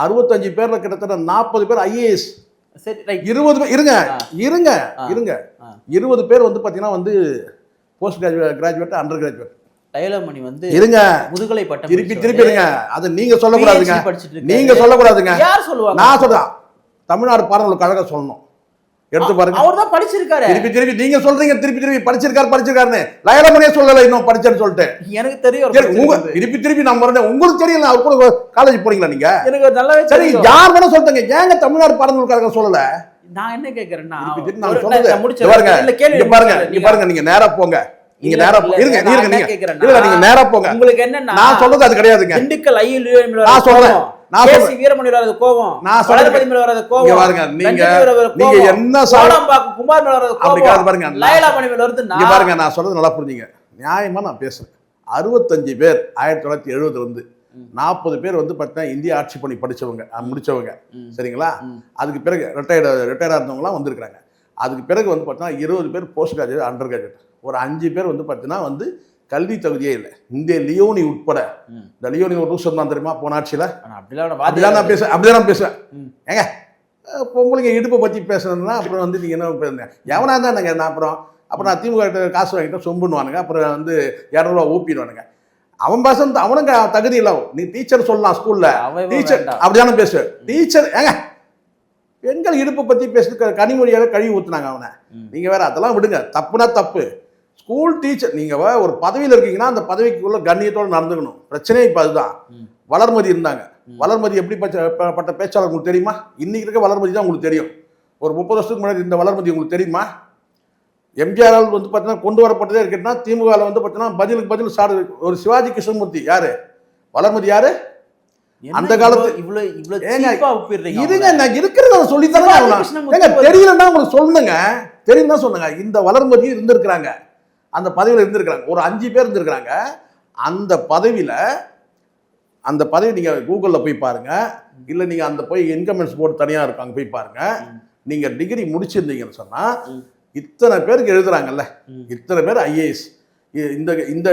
65 பேர்ல கிட்டத்தட்ட 40 பேர் IAS, 20 பேர் இருங்க 20 பேர் வந்து பாத்தீங்கன்னா வந்து போஸ்ட் கிராஜுவேட் அண்டர் கிராஜுவேட். லயலாமணி வந்து இருங்க, முதுகலை பட்டம் திருப்பி இருங்க. அது நீங்க சொல்லக்கூடாதுங்க, நீங்க சொல்லக்கூடாதுங்க. யார் சொல்லுவாங்க? நான் சொல்றேன், தமிழ்நாடு பாடநூல் கழகம் சொல்லணும். எடுத்து பாருங்க, அவர் தான் படிச்சிருக்காரு. திருப்பி நீங்க சொல்றீங்க, திருப்பி படிச்சிருக்காருன்னு. லயலாமணியே சொல்லல இன்னும் படிச்சேன்னு சொல்லிட்டு. எனக்கு தெரியும். திருப்பி நான் மறந்தேன். உங்களுக்கு தெரியல, அவர் கூட காலேஜ் போறீங்களா நீங்க? எனக்கு நல்லாவே சரி, யார் வேணா சொல்லுங்க, ஏங்க தமிழ்நாடு பாடநூல் கழகம் சொல்லல? நான் என்ன கேக்குறேன்னா, பாருங்க, நீங்க நேரா போங்க, நீங்க நேரா நீங்க நேரா போங்க. உங்களுக்கு என்னன்னா, நான் சொல்றது அது கிடையாதுங்க. திண்டுக்கல் ஐயில் நான் சொல்றேன், வீரமணி வராத கோவம், நான் சொல்றது மேல வராத கோவம் பாருங்க. நீங்க என்ன சாடம்பாக்கு குமார் மேல வராத கோவம் பாருங்க, லயலாமணி மேல வருது. இங்க பாருங்க, நான் சொல்றது நல்லா புரிஞ்சுங்க, நியாயமா நான் பேசுறேன். 65 பேர் 1970 வந்து 40 பேர் வந்து பார்த்தீங்கன்னா இந்திய ஆட்சி பணி படிச்சவங்க, முடிச்சவங்க, சரிங்களா? அதுக்கு பிறகு ரிட்டையர்டா இருந்தவங்களாம் வந்திருக்கிறாங்க. அதுக்கு பிறகு வந்து பார்த்தீங்கன்னா 20 பேர் போஸ்ட் கிராஜுவேட், அண்டர் கிராஜுவேட், ஒரு 5 பேர் வந்து பார்த்தீங்கன்னா வந்து கல்வி தகுதியே இல்லை. இந்த லியோனி உட்பட, இந்த லியோனி ஒரு ரூல்ஸ் தான் தெரியுமா போன ஆட்சியில்? அப்படிதான் நான் பேசுவேன். ஏங்க பொம்பளைங்க இடுப்பை பற்றி பேசுறதுன்னா அப்புறம் வந்து நீங்கள் என்ன பேசுங்க, எவனா தான் என்னங்க? நான் அப்புறம் நான் திமுக காசு வாங்கிட்டு சொம்புன்னுவானுங்க, அப்புறம் வந்து 200 ரூபா ஊப்பிடுவானுங்க. அவன் பேசுறது அவனுங்க தகுதி இல்லை. நீ டீச்சர் சொல்லலாம் ஸ்கூல்ல, டீச்சர் அப்படிதானே பேசுவேன். டீச்சர் ஏங்க பெண்கள் இடுப்பை பற்றி பேசுறது கனிமொழியாக கழுவி ஊத்துனாங்க அவனை. நீங்க வேற அதெல்லாம் விடுங்க, தப்புனா தப்பு. ஸ்கூல் டீச்சர் நீங்க ஒரு பதவியில் இருக்கீங்கன்னா அந்த பதவிக்குள்ள கண்ணியத்தோடு நடந்துக்கணும். பிரச்சனையே இப்போ அதுதான். வளர்மதி இருந்தாங்க, வளர்மதி எப்படி பட்ட பேச்சாளர் உங்களுக்கு தெரியுமா? இன்னைக்கு இருக்க வளர்மதி தான் உங்களுக்கு தெரியும். ஒரு 30 வருஷத்துக்கு முன்னாடி இந்த வளர்மதி உங்களுக்கு தெரியுமா? எம்ஜிஆர் வந்து பார்த்தீங்கன்னா கொண்டு வரப்பட்டதே இருக்குன்னா திமுகவில் வந்து பார்த்தீங்கன்னா பதிலுக்கு பதில் சாடு. ஒரு சிவாஜி கிருஷ்ணமூர்த்தி யாரு, வளர்மதி யாரு? அந்த காலத்து இருங்க, நான் இருக்கிறத சொல்லித்தானே தெரியலன்னா உங்களுக்கு சொல்லுங்க. தெரியும் தான் சொன்னங்க. இந்த வளர்மதி இருந்திருக்கிறாங்க, அந்த பதவியில் இருந்திருக்கிறாங்க. ஒரு 5 பேர் இருந்திருக்கிறாங்க அந்த பதவியில். அந்த பதவி நீங்க கூகுளில் போய் பாருங்க, இல்லை நீங்க அந்த போய் இன்கமெண்ட்ஸ் போர்டு தனியாக இருக்காங்க போய் பாருங்க. நீங்க டிகிரி முடிச்சிருந்தீங்கன்னு சொன்னா இத்தனை பேருக்கு எழுதுறாங்கல்ல, இத்தனை பேர் ஐஏஎஸ், இந்த இந்த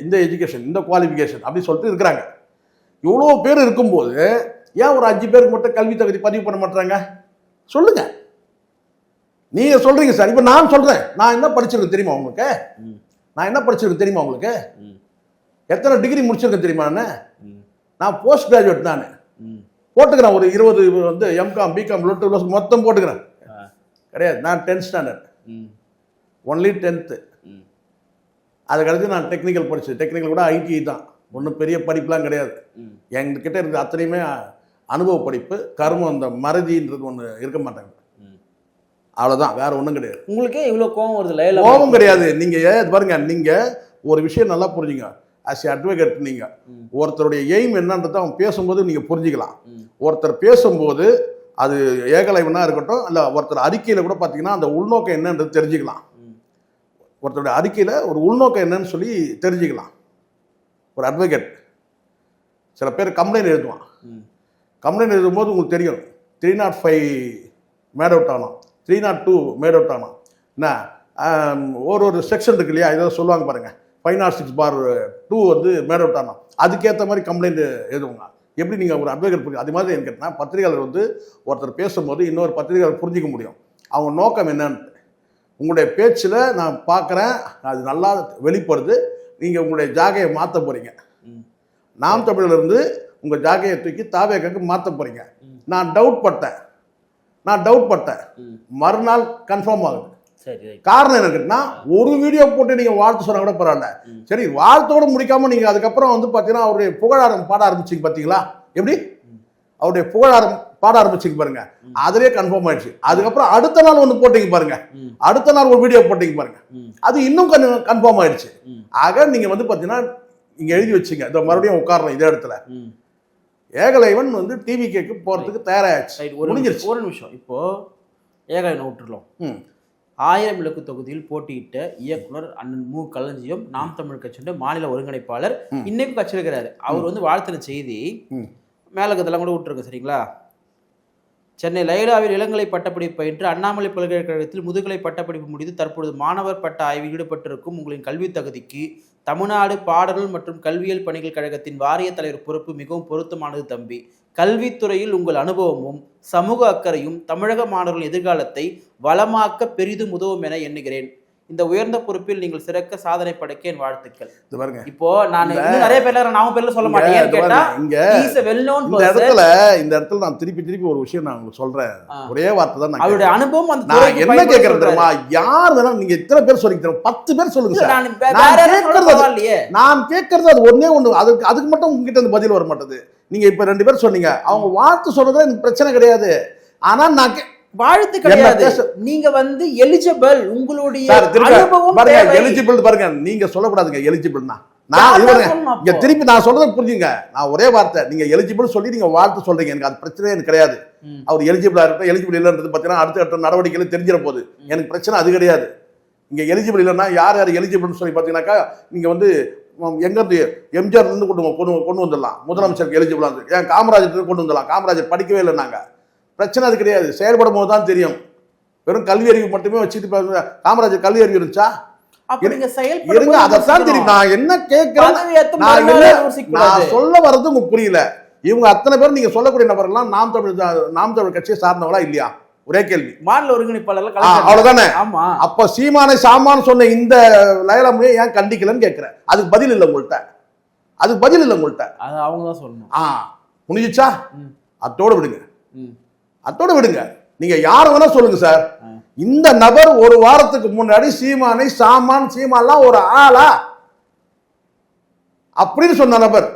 இந்த எஜுகேஷன், இந்த குவாலிஃபிகேஷன் அப்படி சொல்லிட்டு இருக்கிறாங்க. இவ்வளோ பேர் இருக்கும்போது ஏன் ஒரு 5 பேருக்கு மட்டும் கல்வி தகுதி பதிவு பண்ண மாட்டாங்க? சொல்லுங்க. நீங்க சொல்றீங்க சார். இப்போ நான் சொல்றேன், நான் என்ன படிச்சிருக்கேன் தெரியுமா உங்களுக்கு? நான் என்ன படிச்சிருக்கேன் தெரியுமா உங்களுக்கு? எத்தனை டிகிரி முடிச்சிருக்கேன் தெரியுமா? நான் போஸ்ட் கிராஜுவேட். நான் போட்டுக்கிறேன் ஒரு 20 வந்து எம்காம் பிகாம் மொத்தம் போட்டுக்கிறேன். கிடையாது, நான் 10th ஸ்டாண்டர்ட், ஒன்லி 10th. அதுக்கடுத்து நான் டெக்னிக்கல் படிச்சேன். டெக்னிக்கல் கூட ஐடிஐ தான், ஒன்றும் பெரிய படிப்புலாம் கிடையாது. எங்ககிட்ட இருக்க அத்தனையுமே அனுபவ படிப்பு. கர்மம், அந்த மறதின்றது ஒன்று இருக்க மாட்டாங்க. அவ்வளோதான், வேற ஒன்றும் கிடையாது. உங்களுக்கே இவ்வளோ கோபம் வருது? கோபம் கிடையாது. நீங்கள் பாருங்க, நீங்கள் ஒரு விஷயம் நல்லா புரிஞ்சுங்க. ஆஸ் ஏ அட்வொகேட் நீங்க ஒருத்தருடைய எய்ம் என்னன்றதை அவன் பேசும்போது நீங்க புரிஞ்சுக்கலாம். ஒருத்தர் பேசும்போது அது ஏகலைவனா இருக்கட்டும், இல்லை ஒருத்தர் அறிக்கையில் கூட பார்த்தீங்கன்னா அந்த உள்நோக்கம் என்னன்றது தெரிஞ்சுக்கலாம். ஒருத்தருடைய அறிக்கையில் ஒரு உள்நோக்கம் என்னன்னு சொல்லி தெரிஞ்சுக்கலாம். ஒரு அட்வொகேட் சில பேர் கம்ப்ளைண்ட் எழுதுவான். கம்ப்ளைண்ட் எழுதும்போது உங்களுக்கு தெரியும் 305 மேட் அவுட் ஆனோம், 302 மேட் அவுட் ஆனோம். என்ன ஒரு செக்ஷன் இருக்கு இல்லையா, இதை சொல்லுவாங்க பாருங்க, 506/2 வந்து மேட் அவுட் ஆனோம். அதுக்கேற்ற மாதிரி கம்ப்ளைண்ட் எழுதுவாங்க. எப்படி நீங்கள் ஒரு அட்வொகேட் புரியும் அது மாதிரி எனக்கு கேட்டால், பத்திரிகையாளர் வந்து ஒருத்தர் பேசும்போது இன்னொரு பத்திரிகையாளர் புரிஞ்சிக்க முடியும் அவங்க நோக்கம் என்னன்னு. உங்களுடைய பேச்சில் நான் பார்க்குறேன், அது நல்லா வெளிப்படுது. நீங்கள் உங்களுடைய ஜாகையை மாற்ற போகிறீங்க. நாம் தமிழிலிருந்து உங்கள் ஜாகையை தூக்கி தாவேக்காக்கு மாற்ற போகிறீங்க. நான் டவுட் பட்டேன், மறுநாள் கன்ஃபார்ம் ஆகுது. காரணம் என்னன்னா, ஒரு வீடியோ போட்டு நீங்க வாழ்த்து சொன்னா கூட பரவாயில்ல, சரி வாழ்த்தோடு முடிக்காம நீங்க அதுக்கப்புறம் வந்து பாத்தீங்கன்னா அவருடைய புகழாரம் பாட ஆரம்பிச்சிங்க. பாத்தீங்களா எப்படி அவருடைய புகழாரம் பாட ஆரம்பிச்சிங்க பாருங்க, அதுலயே கன்ஃபார்ம் ஆயிடுச்சு. அதுக்கப்புறம் அடுத்த நாள் ஒன்று போட்டீங்க பாருங்க, அடுத்த நாள் ஒரு வீடியோ போட்டீங்க பாருங்க, அது இன்னும் கன்ஃபார்ம் ஆயிடுச்சு. ஆக நீங்க வந்து பாத்தீங்கன்னா இங்க எழுதி வச்சுங்க, இந்த மறுபடியும் உட்காரணும் இதே இடத்துல. ஏகலைவன் வந்து டிவி கேக்கு போறதுக்கு தயாராச்சு, முடிஞ்சிருச்சு. ஒரு நிமிஷம், இப்போ ஏகலைவன் விட்டுருலாம். 1000 விளக்கு தொகுதியில் போட்டியிட்ட இயக்குனர் அண்ணன் மு. களஞ்சியம் நாம் தமிழ் கட்சியோட மாநில ஒருங்கிணைப்பாளர் இன்னைக்கும் கட்சி இருக்கிறாரு. அவர் வந்து வாழ்த்தின செய்தி மேலகத்தெல்லாம் கூட விட்டுருக்கு. சரிங்களா? சென்னை லைலாவில் இளங்கலை பட்டப்படிப்பு பயின்று அண்ணாமலை பல்கலைக்கழகத்தில் முதுகலை பட்டப்படிப்பு முடித்து தற்பொழுது மாணவர் பட்ட ஆய்வில் ஈடுபட்டிருக்கும் உங்களின் கல்வி தகுதிக்கு தமிழ்நாடு பாடநூல் மற்றும் கல்வியியல் பணிகள் கழகத்தின் வாரிய தலைவர் பொறுப்பு மிகவும் பொருத்தமானது தம்பி. கல்வித்துறையில் உங்கள் அனுபவமும் சமூக அக்கறையும் தமிழக மாணவர்களின் எதிர்காலத்தை வளமாக்க பெரிதும் உதவும் என எண்ணுகிறேன். இந்த உயர்ந்த பொறுப்பில் நீங்கள் சிறக்க சாதனை படைக்க என் வாழ்த்துக்கள். இப்போ நான் நிறைய பேர்ல நாம பேர்ல சொல்ல மாட்டேன். இந்த இடத்துல நான் திருப்பி ஒரு விஷயம் நான் உங்களுக்கு சொல்றேன். ஒரே வார்த்தை தான், அவருடைய அனுபவம் அந்த நான் என்ன கேட்கறது தெரியுமா, யார் வேணா நீங்க எத்தனை பேர் சொல்லிங்க தெரியும், 10 பேர் சொல்லுங்க சார். நான் கேட்கறது அது ஒன்னே ஒண்ணு, அதுக்கு மட்டும் உங்ககிட்ட அந்த பதில் வர மாட்டேது. நீங்க இப்ப 2 பேர் சொன்னீங்க, அவங்க வாழ்த்து சொல்றது எனக்கு பிரச்சனை கிடையாது. ஆனா நான் வாழ்த்து கிடையாது, நீங்க வந்து எலிஜிபிள், உங்களுடைய அனுபவம் பாருங்க, எலிஜிபிள் பாருங்க, நீங்க சொல்லக்கூடாதுங்க எலிஜிபிள்னா. நான் திருப்பி நான் சொல்றது புரிஞ்சுங்க. நான் ஒரே வார்த்தை, நீங்க எலிஜிபிள் சொல்லி நீங்க வாழ்த்து சொல்றீங்க, எனக்கு அது பிரச்சனை எனக்கு கிடையாது. அவர் எலிஜிபிளா இருக்கட்டும், எலிஜிபிள் இல்லைன்றது பார்த்தீங்கன்னா அடுத்த நடவடிக்கையில தெரிஞ்சிட போகுது. எனக்கு பிரச்சனை அது கிடையாது. இங்க எலிஜிபிள் இல்லைன்னா யார் எலிஜிபிள்னு சொல்லி பார்த்தீங்கன்னாக்கா, நீங்க வந்து எங்கிருந்து எம்ஜிஆர் இருந்து கொண்டு வந்துடலாம், முதலமைச்சருக்கு எலிஜிபிளா இருந்து, ஏன் காமராஜர் கொண்டு வந்துடலாம், காமராஜர் படிக்கவே இல்லைன்னாங்க. பிரச்சனை அது கிடையாது, செயல்படும் போது தான் தெரியும். வெறும் கல்வி அறிவு மட்டுமே வச்சுட்டு காமராஜர் கல்வி அறிவு இருந்துச்சா? இருங்க, அதான் தெரியும். நான் என்ன கேட்கிறேன், நான் சொல்ல வர்றது உங்களுக்கு புரியல. இவங்க அத்தனை பேர் நீங்க சொல்லக்கூடிய நபர்கள்லாம் நாம் தமிழ் கட்சியை சார்ந்தவங்களா இல்லையா? ஒரே கேள்வி. மாநில ஒருங்கிணைப்பாளர் அவ்வளவுதானே. அப்ப சீமானை சாமான்னு சொன்ன இந்த லயலாமையை ஏன் கண்டிக்கலன்னு கேட்கிறேன். அதுக்கு பதில் இல்லை உங்கள்கிட்ட, அதுக்கு பதில் இல்லை உங்கள்கிட்ட. அவங்க தான் சொல்லணும். முடிஞ்சிச்சா? அத்தோடு விடுங்க. நீங்க யார வேணா சொல்லுங்க சார். இந்த நபர் ஒரு வாரத்துக்கு முன்னாடி சீமானை சீமான்லாம் ஒரு ஆளா அப்படின்னு சொன்ன நபர்,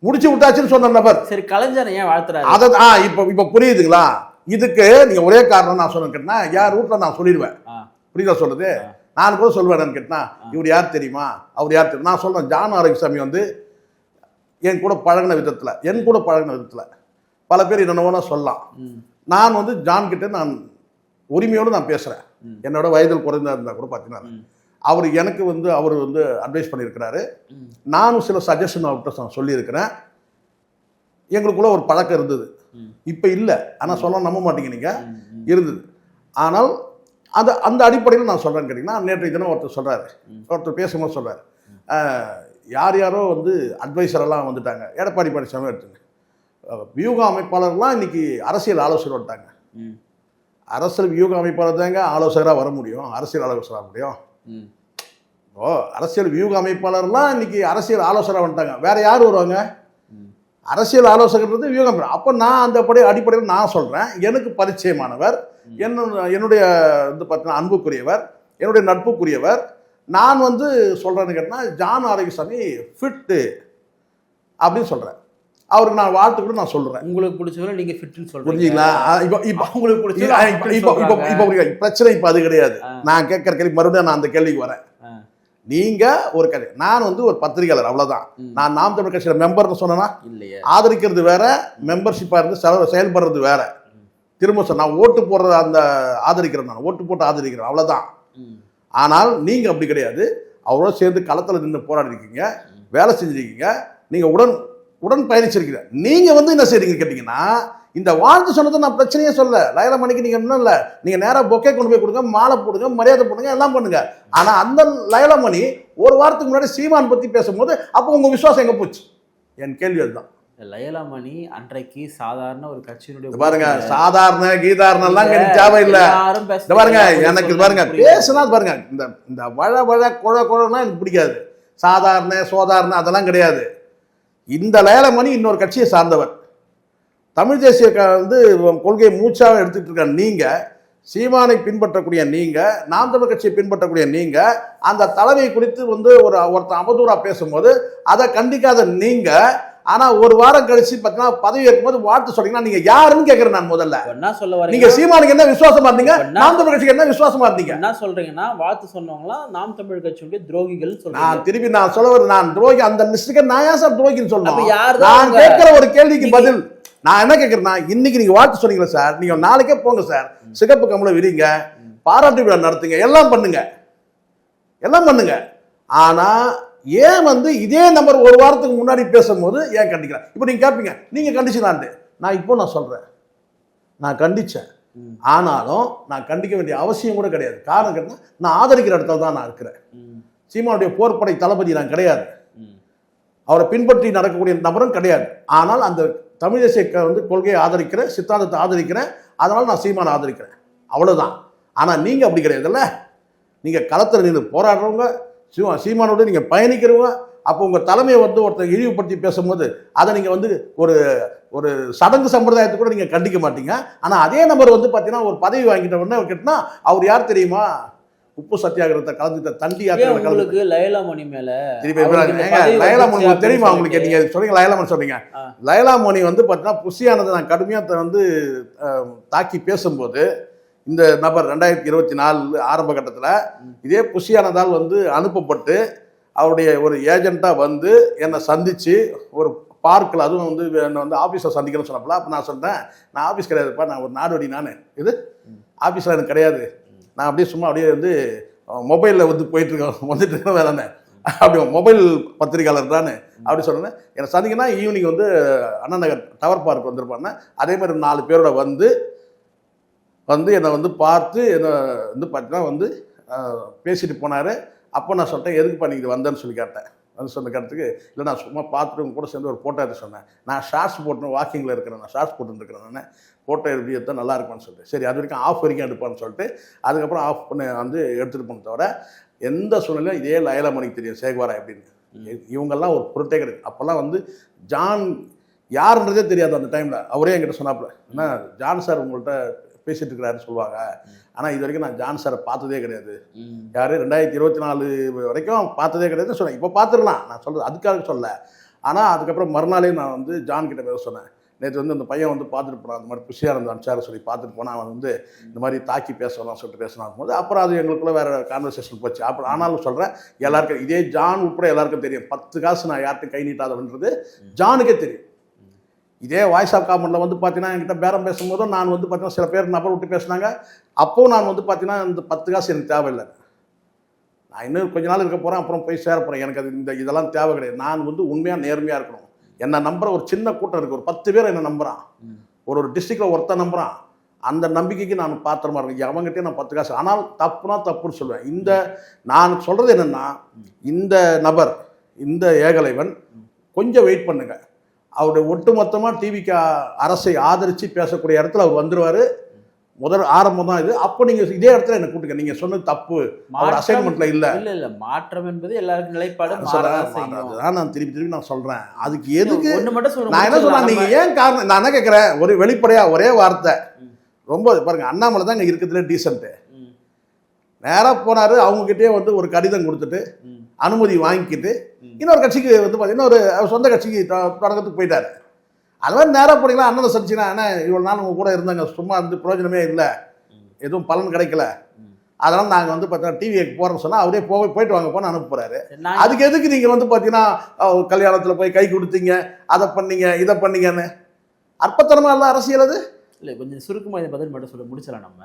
முடிச்சு விட்டாச்சுன்னு சொன்ன நபர். சரி, கலைஞர் ஏன் வாழ்த்துறாரு? இப்ப புரியுதுங்களா? இதுக்கு நீங்க ஒரே காரணம் நான் சொன்னேன்னு கேட்டா யார் ரூட்ல நான் சொல்லிடுவேன். புரியுதா சொல்றது? நான் கூட சொல்லுவேன் கேட்டா இவர் யார் தெரியுமா, அவர் யார் தெரியும். நான் சொல்றேன் ஜான் ஆரோக்கியசாமி வந்து என் கூட பழகின விதத்துல பல பேர் என்னென்னவோ சொல்லலாம். நான் வந்து ஜான் கிட்ட நான் உரிமையோடு நான் பேசுறேன். என்னோட வயதில் குறைந்தா இருந்தா கூட பார்த்தீங்கன்னா அவர் எனக்கு வந்து அவர் வந்து அட்வைஸ் பண்ணியிருக்கிறாரு. நானும் சில சஜஷன் அவர்கிட்ட நான் சொல்லியிருக்கிறேன். எங்களுக்குள்ள ஒரு பழக்கம் இருந்தது. இப்போ இல்லை, ஆனால் சொல்ல நம்ப மாட்டீங்க நீங்க, இருந்தது. ஆனால் அந்த அந்த அடிப்படையில் நான் சொல்கிறேன்னு கேட்டிங்கன்னா நேற்றைய தினம் ஒருத்தர் பேசும்போது சொல்கிறார், யாரோ வந்து அட்வைசரெல்லாம் வந்துட்டாங்க. எடப்பாடி பழனிசாமி எடுத்துங்க, வியூக அமைப்பாளர்லாம் இன்னைக்கு அரசியல் ஆலோசகர் வந்துட்டாங்க. அரசியல் வியூக அமைப்பாளர் தாங்க ஆலோசகராக வர முடியும், அரசியல் ஆலோசகராக முடியும். அரசியல் வியூக அமைப்பாளர்லாம் இன்னைக்கு அரசியல் ஆலோசகராக வந்துட்டாங்க. வேற யார் வருவாங்க? அரசியல் ஆலோசகர்ன்றது வியூக அமைப்பாளர். அப்போ நான் அந்த அடிப்படையில் நான் சொல்கிறேன், எனக்கு பரிச்சயமானவர், என்னுடைய வந்து பார்த்தீங்கன்னா அன்புக்குரியவர், என்னுடைய நட்புக்குரியவர். நான் வந்து சொல்கிறேன்னு கேட்டால் ஜான் ஆரோக்கியசாமி ஃபிட்டு அப்படின்னு சொல்கிறேன். அவருக்கு நான் வாழ்த்து கூட நான் சொல்கிறேன். உங்களுக்கு பிடிச்சவரை நீங்கள் ஃபிட்டுன்னு சொல்கிறீங்க, புரிஞ்சுங்களா? இப்போ உங்களுக்கு பிடிச்ச பிரச்சனை இப்போ அது கிடையாது. நான் கேட்குற கேள்வி மறுபடியும் நான் அந்த கேள்விக்கு வரேன். நீங்கள் ஒரு கேள்வி, நான் வந்து ஒரு பத்திரிகையாளர், அவ்வளோதான். நான் நாம் தமிழ் கட்சியில் மெம்பர்னு சொன்னேன்னா இல்லையா? ஆதரிக்கிறது வேற, மெம்பர்ஷிப்பாக இருந்து செயல்படுறது வேற. திரும்ப சொல், நான் ஓட்டு போடுறது அந்த ஆதரிக்கிறேன், நான் ஓட்டு போட்டு ஆதரிக்கிறேன், அவ்வளோதான். ஆனால் நீங்கள் அப்படி கிடையாது. அவரோட சேர்ந்து களத்தில் நின்று போராடி இருக்கீங்க, வேலை செஞ்சுருக்கீங்க, நீங்கள் உடன் பயணிச்சிருக்கீங்க. நீங்கள் வந்து என்ன செய்றீங்க கேட்டிங்கன்னா, இந்த வாழ்த்து சொன்னதை நான் பிரச்சனையே சொல்ல. லயலமணிக்கு நீங்கள் இன்னும் இல்லை, நீங்கள் நேராக பொக்கே கொண்டு போய் கொடுங்க, மாலை போடுங்க, மரியாதை பண்ணுங்க, எல்லாம் பண்ணுங்க. ஆனால் அந்த லயலமணி ஒரு வாரத்துக்கு முன்னாடி சீமான் பற்றி பேசும்போது அப்போ உங்கள் விசுவாசம் எங்கே போச்சு? என் கேள்வி அதுதான். லயலமணி அன்றைக்கு சாதாரண ஒரு கட்சியினுடைய பாருங்க, சாதாரண கீதாரணெல்லாம் தேவையில்லை. பாருங்க, எனக்கு பாருங்க பேசுனா பாருங்க, இந்த வழ குழன்னா எனக்கு பிடிக்காது. சாதாரண சோதாரண அதெல்லாம் கிடையாது. இந்த லயலமணி இன்னொரு கட்சியை சார்ந்தவர், தமிழ் தேசிய வந்து கொள்கையை மூச்சாக எடுத்துட்டு இருக்க நீங்க, சீமானை பின்பற்றக்கூடிய நீங்க, நாம் தமிழ் கட்சியை பின்பற்றக்கூடிய நீங்க, அந்த தலைமை குறித்து வந்து ஒருத்தர் அவதூறா பேசும்போது அதை கண்டிக்காத நீங்க, ஆனா ஒரு வாரம் கழிச்சு பார்த்தீங்கன்னா பதவி ஏற்கும்போது வாழ்த்து சொல்றீங்கன்னா நீங்க யாருன்னு கேட்கறேன். நான் முதல்ல என்ன சொல்ல வரீங்க? நீங்க சீமானுக்கு என்ன விசுவாசமா இருந்தீங்க, நாம் தமிழ் கட்சிக்கு என்ன விசுவாசமா இருந்தீங்க? என்ன சொல்றீங்கன்னா வாழ்த்து சொன்னவங்களா நாம் தமிழ் கட்சியுடைய துரோகிகள் சொல்றீங்க. நான் திருப்பி நான் சொல்ல வரேன், நான் துரோகி அந்த லிஸ்டுக்கு நான் ஏன் சார் துரோகின்னு சொல்லணும்? நான் கேட்கிற ஒரு கேள்விக்கு பதில் நான் என்ன கேட்கறேன்னா, இன்னைக்கு நீங்க வாழ்த்து சொன்னீங்களா சார், நீங்க நாளைக்கே போங்க சார், சிகப்பு கம்பளம் விரிங்க, பாராட்டு விழா நடத்துங்க, எல்லாம் பண்ணுங்க. ஆனா ஏன் வந்து இதே நம்பர் ஒரு வாரத்துக்கு முன்னாடி பேசும்போது ஏன் கண்டிக்கிறேன்? இப்போ நீங்க கேட்பீங்க, நீங்க கண்டிச்சுலான்ட்டு. நான் சொல்றேன், நான் கண்டிச்சேன். ஆனாலும் நான் கண்டிக்க வேண்டிய அவசியம் கூட கிடையாது. காரணம் கேட்டா நான் ஆதரிக்கிற இடத்துல தான் நான் இருக்கிறேன். சீமானுடைய போர்ப்படை தளபதி நான் கிடையாது, அவரை பின்பற்றி நடக்கக்கூடிய நபரும் கிடையாது. ஆனால் அந்த தமிழ் தேசிய வந்து கொள்கையை ஆதரிக்கிறேன், சித்தாந்தத்தை ஆதரிக்கிறேன், அதனால நான் சீமானை ஆதரிக்கிறேன், அவ்வளவுதான். ஆனா நீங்க அப்படி கிடையாதுல்ல. நீங்க களத்தில் நின்று போராடுறவங்க, சீமானோட நீங்க பயணிக்கிறவங்க. அப்போ உங்க தலைமையை வந்து ஒருத்தர் இழிவுபடுத்தி பேசும்போது அதை நீங்க வந்து ஒரு சடங்கு சம்பிரதாயத்தை கூட நீங்க கண்டிக்க மாட்டீங்க. ஆனா அதே நபர் வந்து பாத்தீங்கன்னா ஒரு பதவி வாங்கிட்ட உடனே கேட்டா அவர் யார் தெரியுமா? உப்பு சத்தியாகிரகத்தை கலந்துட்ட தண்டி யாத்திரை கலந்து லயலாமணி மேல லயலாமணி தெரியுமா உங்களுக்கு? நீங்க சொன்னீங்க லயலாமணி சொன்னீங்க. லயலாமணி வந்து பாத்தீங்கன்னா புஷியானதை நான் கடுமையா வந்து தாக்கி பேசும்போது இந்த நபர் 2024 ஆரம்ப கட்டத்தில் இதே புஷியானதால் வந்து அனுப்பப்பட்டு அவருடைய ஒரு ஏஜென்ட்டாக வந்து என்னை சந்தித்து ஒரு பார்க்கில், அதுவும் வந்து என்னை வந்து ஆஃபீஸில் சந்திக்கணும்னு சொன்னப்பல, அப்போ நான் சொன்னேன், நான் ஆஃபீஸ் கிடையாதுப்பா, நான் ஒரு நாடோடி, நான் இது ஆஃபீஸில் எனக்கு கிடையாது, நான் அப்படியே சும்மா அப்படியே வந்து மொபைலில் வந்து வந்துட்டு இருக்கேன் வேலைன்னு, அப்படி மொபைல் பத்திரிகையாளர் தானே அப்படி சொன்னேன். என்னை சந்திங்கன்னா ஈவினிங் வந்து அண்ணா நகர் டவர் பார்க் வந்திருப்பாங்க. அதே மாதிரி 4 பேரோட வந்து என்னை வந்து பார்த்து என்னை வந்து பார்த்தீங்கன்னா வந்து பேசிட்டு போனார். அப்போ நான் சொல்லிட்டேன், எதுக்குப்பா நீங்கள் வந்தேன்னு சொல்லி கேட்டேன். வந்து சொன்ன கேட்டதுக்கு, இல்லை நான் சும்மா பார்த்துட்டு கூட சேர்ந்து ஒரு ஃபோட்டோ எடுத்து சொன்னேன். நான் ஷார்ட்ஸ் போட்டு வாக்கிங்கில் இருக்கிறேன், நான் ஷார்ட்ஸ் போட்டுருக்கிறேன், நான் ஃபோட்டோ எப்படி எடுத்தால் நல்லா இருக்கும்னு சொல்லிட்டு, சரி அது வரைக்கும் ஆஃப் வரைக்கும் எடுப்பான்னு சொல்லிட்டு அதுக்கப்புறம் ஆஃப் பண்ணி வந்து எடுத்துகிட்டு போன தவிர எந்த சூழ்நிலையும் இதே லயலமணிக்கு தெரியும் சேகுவாரா எப்படின்னு. இவங்கெல்லாம் ஒரு பொருட்டே கிடையாது. அப்போல்லாம் வந்து ஜான் யாருன்றதே தெரியாது அந்த டைமில். அவரே என்கிட்ட சொன்னாப்புல, ஏன்னா ஜான் சார் உங்கள்கிட்ட பேசிட்டு இருக்கிறாருன்னு சொல்லுவாங்க, ஆனால் இது வரைக்கும் நான் ஜான் சாரை பார்த்ததே கிடையாது. யார் 2024 வரைக்கும் பார்த்ததே கிடையாதுன்னு சொன்னேன். இப்போ பார்த்துடலாம், நான் சொல்கிறது அதுக்காக சொல்ல. ஆனால் அதுக்கப்புறம் மறுநாளே நான் வந்து ஜான் கிட்ட பேச சொன்னேன், நேற்று வந்து அந்த பையன் வந்து பார்த்துட்டு போனான், அந்த மாதிரி புஷியானந்த் அனுச்சார சொல்லி பார்த்துட்டு போனால் அவன் வந்து இந்த மாதிரி தாக்கி பேசலாம் சொல்லிட்டு பேசினா போது அப்புறம் அது எங்களுக்குள்ள வேறு கான்வர்சேஷன் போச்சு. அப்புறம் ஆனாலும் சொல்கிறேன், எல்லாருக்கும் இதே ஜான் உட்பட எல்லாருக்கும் தெரியும் 10 காசு நான் யார்கிட்டும் கை நீட்டாதவன்றது ஜானுக்கே தெரியும். இதே வாய்ஸ் ஆஃப் காமெண்ட்டில் வந்து பார்த்தீங்கன்னா என்கிட்ட பேரம் பேசும்போதும் நான் வந்து பார்த்தீங்கன்னா சில பேர் நபர் விட்டு பேசினாங்க. அப்போவும் நான் வந்து பார்த்தீங்கன்னா இந்த 10 காசு எனக்கு தேவையில்லை, நான் இன்னும் கொஞ்ச நாள் இருக்க போகிறேன், அப்புறம் போய் சேர போகிறேன், எனக்கு அது இதெல்லாம் தேவை கிடையாது. நான் வந்து உண்மையாக நேர்மையாக இருக்கணும். என்னை நம்புகிற ஒரு சின்ன கூட்டம் இருக்குது, ஒரு 10 பேர் என்னை நம்புகிறான், ஒரு டிஸ்ட்ரிக்டில் ஒருத்தர் நம்புகிறான். அந்த நம்பிக்கைக்கு நான் பாத்திரமா இருக்கேன். அவங்ககிட்டே நான் 10 காசு, ஆனால் தப்புனா தப்புன்னு சொல்லுவேன். இந்த நான் சொல்கிறது என்னென்னா, இந்த நபர் இந்த ஏகலைவன் கொஞ்சம் வெயிட் பண்ணுங்க, அவருடைய ஒட்டுமொத்தமாக டிவிக்கு அரசை ஆதரித்து பேசக்கூடிய இடத்துல அவர் வந்துடுவார். முதல் ஆரம்பம் தான் இது. அப்போ நீங்கள் இதே இடத்துல என்ன கூட்டுங்க, நீங்கள் சொன்னது தப்பு, அவர் அசைன்மெண்ட்ல இல்லை. இல்லை மாற்றம் என்பது எல்லாருக்கும் நிலைப்பாடு. அதுதான் நான் திருப்பி நான் சொல்கிறேன். அதுக்கு எதுக்கு ஒன்று மட்டும் சொல்லுங்க, நான் என்ன சொல்கிறேன், நீங்கள் ஏன் காரணம் நான் என்ன கேட்குறேன், ஒரு வெளிப்படையாக ஒரே வார்த்தை. ரொம்ப பாருங்க, அண்ணாமலை தான் இங்கே இருக்கிறதுல டீசென்ட்டு. நேராக போனார், அவங்ககிட்டயே வந்து ஒரு கடிதம் கொடுத்துட்டு அனுமதி வாங்கிக்கிட்டு இன்னொரு கட்சிக்கு வந்து பார்த்தீங்கன்னா ஒரு சொந்த கட்சிக்கு தொடக்கத்துக்கு போயிட்டார். அது மாதிரி நேராக போனீங்களா, அண்ணனை சந்திச்சிங்கன்னா அண்ணா இவ்வளோ நாள் உங்கள் கூட இருந்தாங்க, சும்மா வந்து பிரயோஜனமே இல்லை, எதுவும் பலன் கிடைக்கல, அதனால் நாங்கள் வந்து பார்த்தீங்கன்னா டிவிக்கு போகிறோன்னு சொன்னால் அவரே போயிட்டு வாங்க போன்னு அனுப்ப போகிறாரு. அதுக்கு எதுக்கு நீங்கள் வந்து பார்த்தீங்கன்னா கல்யாணத்தில் போய் கை கொடுத்தீங்க, அதை பண்ணீங்க இதை பண்ணீங்கன்னு அற்பத்தனமாக இல்லை அரசியல் அது? இல்லை, கொஞ்சம் சுருக்கமாக இதை பதில் மட்டும் சொல்ல முடிச்சலாம் நம்ம.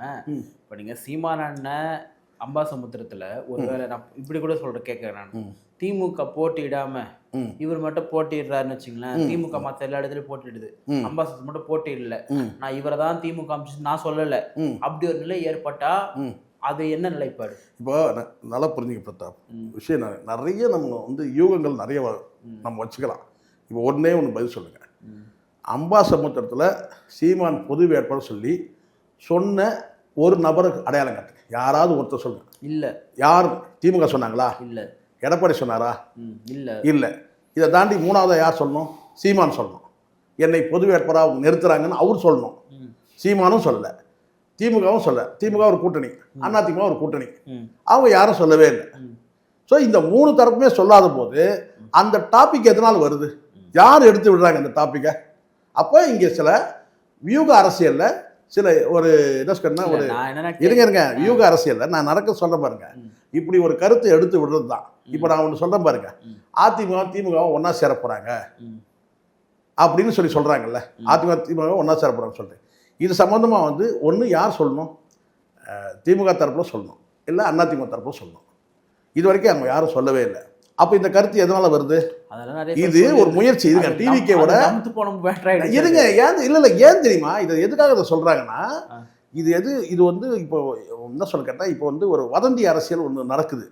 இப்போ நீங்கள் சீமான் அண்ணன் அம்பாசமுத்திரத்தில் ஒரு வேலை நான் இப்படி கூட சொல்கிறேன் கேட்குறேன், நான் திமுக போட்டியிடாம இவர் மட்டும் போட்டிடுறாருன்னு வச்சுங்களேன், திமுக மற்ற எல்லா இடத்துலையும் போட்டிடுது, அம்பாசமுத்திரம் மட்டும் போட்டியிடல, நான் இவரை தான் திமுக அமைச்சு நான் சொல்லலை, அப்படி ஒரு நிலை ஏற்பட்டா அது என்ன நிலைப்பாடு? இப்போ நல்லா புரிஞ்சுக்க பிரதாப், விஷயம் நிறைய நம்ம வந்து யூகங்கள் நிறைய நம்ம வச்சுக்கலாம். இப்போ ஒன்றே ஒன்று பதில் சொல்லுங்க, அம்பாசமுத்திரத்தில் சீமான் பொது வேட்பாளர் சொல்லி சொன்ன ஒரு நபருக்கு அடையாளம் காட்டுங்க, யாராவது ஒருத்தர் சொல்லுங்க. இல்லை. யார்? திமுக சொன்னாங்களா? இல்லை. எடப்பாடி சொன்னாரா? இல்லை. இல்லை. இதை தாண்டி மூணாவது யார் சொல்லணும்? சீமான் சொல்லணும். என்னை பொது வேட்பாளராக அவங்க நிறுத்துறாங்கன்னு அவர் சொல்லணும். சீமானும் சொல்லலை, திமுகவும் சொல்ல, திமுக ஒரு கூட்டணி, அதிமுக ஒரு கூட்டணி, அவங்க யாரும் சொல்லவே இல்லை. ஸோ இந்த 3 தரப்புமே சொல்லாத போது அந்த டாபிக் எதனால் வருது, யார் எடுத்து விடுறாங்க அந்த டாப்பிக்கை? அப்போ இங்கே சில வியூக அரசியலில் சில ஒரு என்ன சொன்னா ஒரு இருங்க வியூக அரசியலில் நான் நடக்க சொல்ல பாருங்க, இப்படி ஒரு கருத்தை எடுத்து விடுறது தான். இப்போ நான் ஒன்று சொல்கிறேன் பாருங்க, அதிமுக திமுகவும் ஒன்றா சேர போகிறாங்க அப்படின்னு சொல்கிறாங்கல்ல, அதிமுக திமுக ஒன்றா சேர போகிறாங்கன்னு சொல்லிட்டு, இது சம்மந்தமாக வந்து ஒன்று யார் சொல்லணும்? திமுக தரப்பில் சொல்லணும், இல்லை அதிமுக தரப்பில் சொல்லணும். இது வரைக்கும் அவங்க யாரும் சொல்லவே இல்லை. அப்போ இந்த கருத்து எதனால் வருது? இது ஒரு முயற்சி. இதுங்க டிவிக்கோட இருங்க, ஏன் இல்லை ஏன் தெரியுமா இதை எதுக்காக இதை சொல்கிறாங்கன்னா, இது வந்து இப்போ என்ன சொல்ல கேட்டால், இப்போ வந்து ஒரு வதந்தி அரசியல் ஒன்று நடக்குது,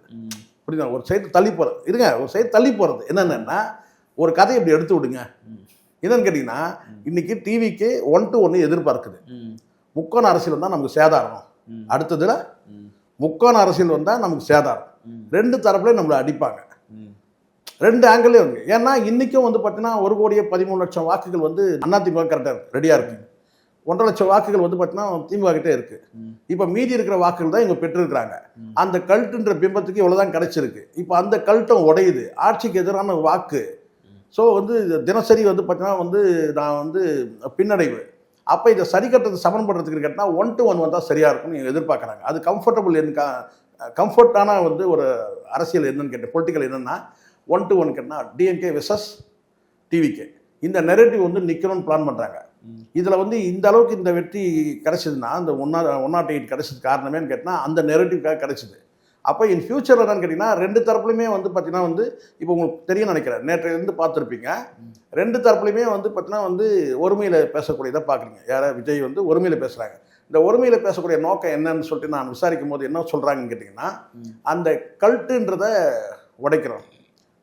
புரியுதா? ஒரு சைடு தள்ளி போகிறது, இருங்க ஒரு சைடு தள்ளி போகிறது என்னென்னா, ஒரு கதையை இப்படி எடுத்து விடுங்க. என்னன்னு கேட்டிங்கன்னா, இன்னைக்கு டிவிக்கு 1 to 1 எதிர்பார்க்குது. முக்கோண அரசியல் வந்தால் நமக்கு சேதாரம், அடுத்ததுல முக்கோண அரசியல் வந்தால் நமக்கு சேதாரம், 2 தரப்புலையும் நம்மளை அடிப்பாங்க, 2 ஆங்கிள்லேயும் இருக்குது. ஏன்னா இன்றைக்கும் வந்து பார்த்தீங்கன்னா 1,13,00,000 வாக்குகள் வந்து அதிமுக கரெக்டாக இருக்குது, ரெடியாக இருக்குது. 1.5 லட்சம் வாக்குகள் வந்து பார்த்தீங்கன்னா திமுக கிட்டே இருக்குது. இப்போ மீதி இருக்கிற வாக்குகள் தான் இவங்க பெற்றிருக்கிறாங்க. அந்த கல்ட்டுன்ற பிம்பத்துக்கு இவ்வளோதான் கிடைச்சிருக்கு. இப்போ அந்த கல்ட்டும் உடையுது, ஆட்சிக்கு எதிரான வாக்கு. ஸோ வந்து தினசரி வந்து பார்த்தீங்கன்னா வந்து நான் வந்து பின்னடைவு. அப்போ இதை சரி கட்டுறது சமன்படுறதுக்கு கேட்டால் 1 to 1 வந்தால் சரியாக இருக்கும்னு நீங்கள் எதிர்பார்க்குறாங்க. அது கம்ஃபர்ட்டான வந்து ஒரு அரசியல் என்னன்னு கேட்டேன், பொலிட்டிக்கல் என்னென்னா 1 to 1 கேட்டால் டிஎம்கே வெர்சஸ் டிவிகே, இந்த நெரேட்டிவ் வந்து நிற்கணும்னு பிளான் பண்ணுறாங்க. இதில் வந்து இந்த அளவுக்கு இந்த வெற்றி கிடைச்சதுன்னா, அந்த 108 கிடைச்சது காரணமேன்னு கேட்டால் அந்த நெரேட்டிவ்காக கிடைச்சிது. அப்போ இன் ஃபியூச்சரில் என்னன்னு கேட்டிங்கன்னா 2 தரப்புலையுமே வந்து பார்த்தீங்கன்னா வந்து இப்போ உங்களுக்கு தெரியும் நினைக்கிறேன், நேற்றையிலேருந்து பார்த்துருப்பீங்க, 2 தரப்புலையுமே வந்து பார்த்தீங்கன்னா வந்து ஒருமையில் பேசக்கூடியதை பார்க்குறீங்க. யாராவது விஜய் வந்து ஒருமையில் பேசுகிறாங்க. இந்த ஒருமையில் பேசக்கூடிய நோக்கம் என்னன்னு சொல்லிட்டு நான் விசாரிக்கும் போது என்ன சொல்கிறாங்கன்னு கேட்டிங்கன்னா, அந்த கல்ட்டுன்றதை உடைக்கிறோம்.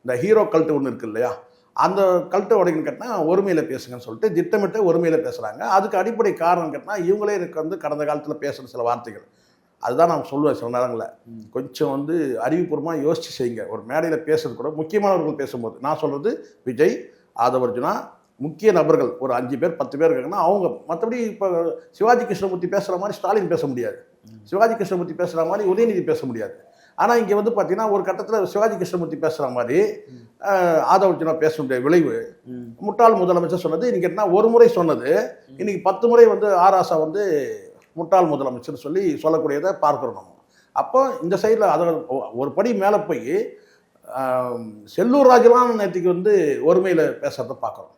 இந்த ஹீரோ கல்ட்டு ஒன்று இருக்குது இல்லையா, அந்த கல்ட்டை உடைக்கணும்னு கேட்டால் ஒருமையில் பேசுங்கன்னு சொல்லிட்டு திட்டமிட்டு ஒருமையில் பேசுகிறாங்க. அதுக்கு அடிப்படை காரணம் கேட்டால் இவங்களே எனக்கு வந்து கடந்த காலத்தில் பேசுகிற சில வார்த்தைகள், அதுதான் நான் சொல்லுவேன். சில நேரங்களில் கொஞ்சம் வந்து அறிவுபூர்வமாக யோசித்து செய்யுங்க. ஒரு மேடையில் பேசுறது கூட முக்கியமானவர்கள் பேசும்போது, நான் சொல்கிறது விஜய், ஆதவர்ஜுனா, முக்கிய நபர்கள் ஒரு 5 பேர் 10 பேர் இருக்காங்கன்னா அவங்க. மற்றபடி இப்போ சிவாஜி கிருஷ்ணமூர்த்தி பேசுகிற மாதிரி ஸ்டாலின் பேச முடியாது, சிவாஜி கிருஷ்ணமூர்த்தி பேசுகிற மாதிரி உதயநிதி பேச முடியாது. ஆனால் இங்கே வந்து பார்த்தீங்கன்னா ஒரு கட்டத்தில் சிவாஜி கிருஷ்ணமூர்த்தி பேசுகிற மாதிரி ஆதவர்ஜுனா பேச முடிய விளைவு முட்டாள் முதலமைச்சர் சொன்னது இன்னைக்கு என்ன ஒரு முறை சொன்னது இன்னைக்கு 10 முறை வந்து ஆராசா வந்து முட்டாள் முதலமைச்சர் சொல்லி சொல்லக்கூடியதை பார்க்குறோம் நம்ம. அப்போ இந்த சைடில் அதை ஒரு படி மேலே போய் செல்லூர் ராஜெல்லாம் நேற்றுக்கு வந்து ஒருமையில் பேசுகிறத பார்க்குறோம்.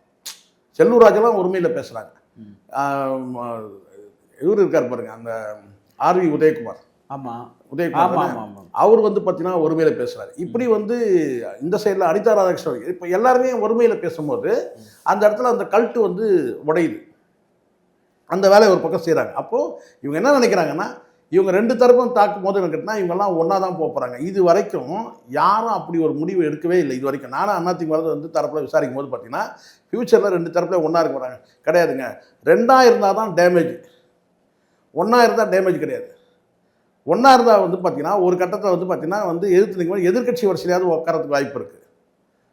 செல்லூர் ராஜெல்லாம் ஒருமையில் பேசுகிறாங்க. இவர் இருக்கார் பாருங்க, அந்த ஆர்வி உதயகுமார். ஆமாம், உதயகுமார் அவர் வந்து பார்த்தீங்கன்னா ஒருமையில் பேசுகிறாரு. இப்படி வந்து இந்த சைடில் அனிதா ராதாகிருஷ்ணன் இப்போ எல்லாருமே ஒருமையில் பேசும்போது அந்த இடத்துல அந்த கல்ட்டு வந்து உடையுது. அந்த வேலையை ஒரு பக்கம் செய்கிறாங்க. அப்போது இவங்க என்ன நினைக்கிறாங்கன்னா, இவங்க 2 தரப்பும் தாக்கும் போது என்ன கேட்டால் இவங்கெல்லாம் ஒன்றா தான் போகிறாங்க. இது வரைக்கும் யாரும் அப்படி ஒரு முடிவு எடுக்கவே இல்லை. இது வரைக்கும் நானும் அதிமுக வந்து தரப்பில் விசாரிக்கும் போது பார்த்தீங்கன்னா ஃப்யூச்சரில் 2 தரப்பில் ஒன்றா இருக்க போகிறாங்க கிடையாதுங்க. 2ஆ இருந்தால் தான் டேமேஜ், 1ஆ இருந்தால் டேமேஜ் கிடையாது. 1ஆ இருந்தால் வந்து பார்த்தீங்கன்னா ஒரு கட்டத்தில் வந்து பார்த்தீங்கன்னா வந்து எதிர்த்து எதிர்கட்சி வரிசையிலாவது உட்காரத்துக்கு வாய்ப்பு இருக்குது.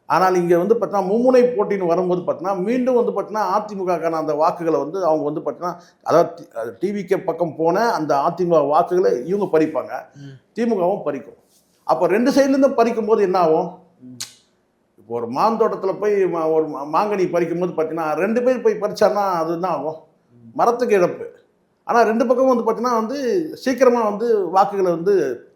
ஆனால் இங்கே வந்து பார்த்தீங்கன்னா மும்முனை போட்டின்னு வரும்போது பார்த்தீங்கன்னா மீண்டும் வந்து பார்த்தீங்கன்னா அதிமுகக்கான அந்த வாக்குகளை வந்து அவங்க வந்து பார்த்தீங்கன்னா அதாவது டிவிக்கு பக்கம் போன அந்த அதிமுக வாக்குகளை இவங்க பறிப்பாங்க, திமுகவும் பறிக்கும். அப்போ 2 சைட்லேருந்து பறிக்கும் போது என்ன ஆகும்? இப்போ ஒரு மாந்தோட்டத்தில் போய் ஒரு மாங்கனி பறிக்கும் போது பார்த்தீங்கன்னா 2 பேர் போய் பறிச்சாருன்னா அது என்ன ஆகும்? மரத்துக்கு இழப்பு. ஆனால் 2 பக்கமும் வந்து பார்த்தீங்கன்னா வந்து சீக்கிரமாக வந்து வாக்குகளை வந்து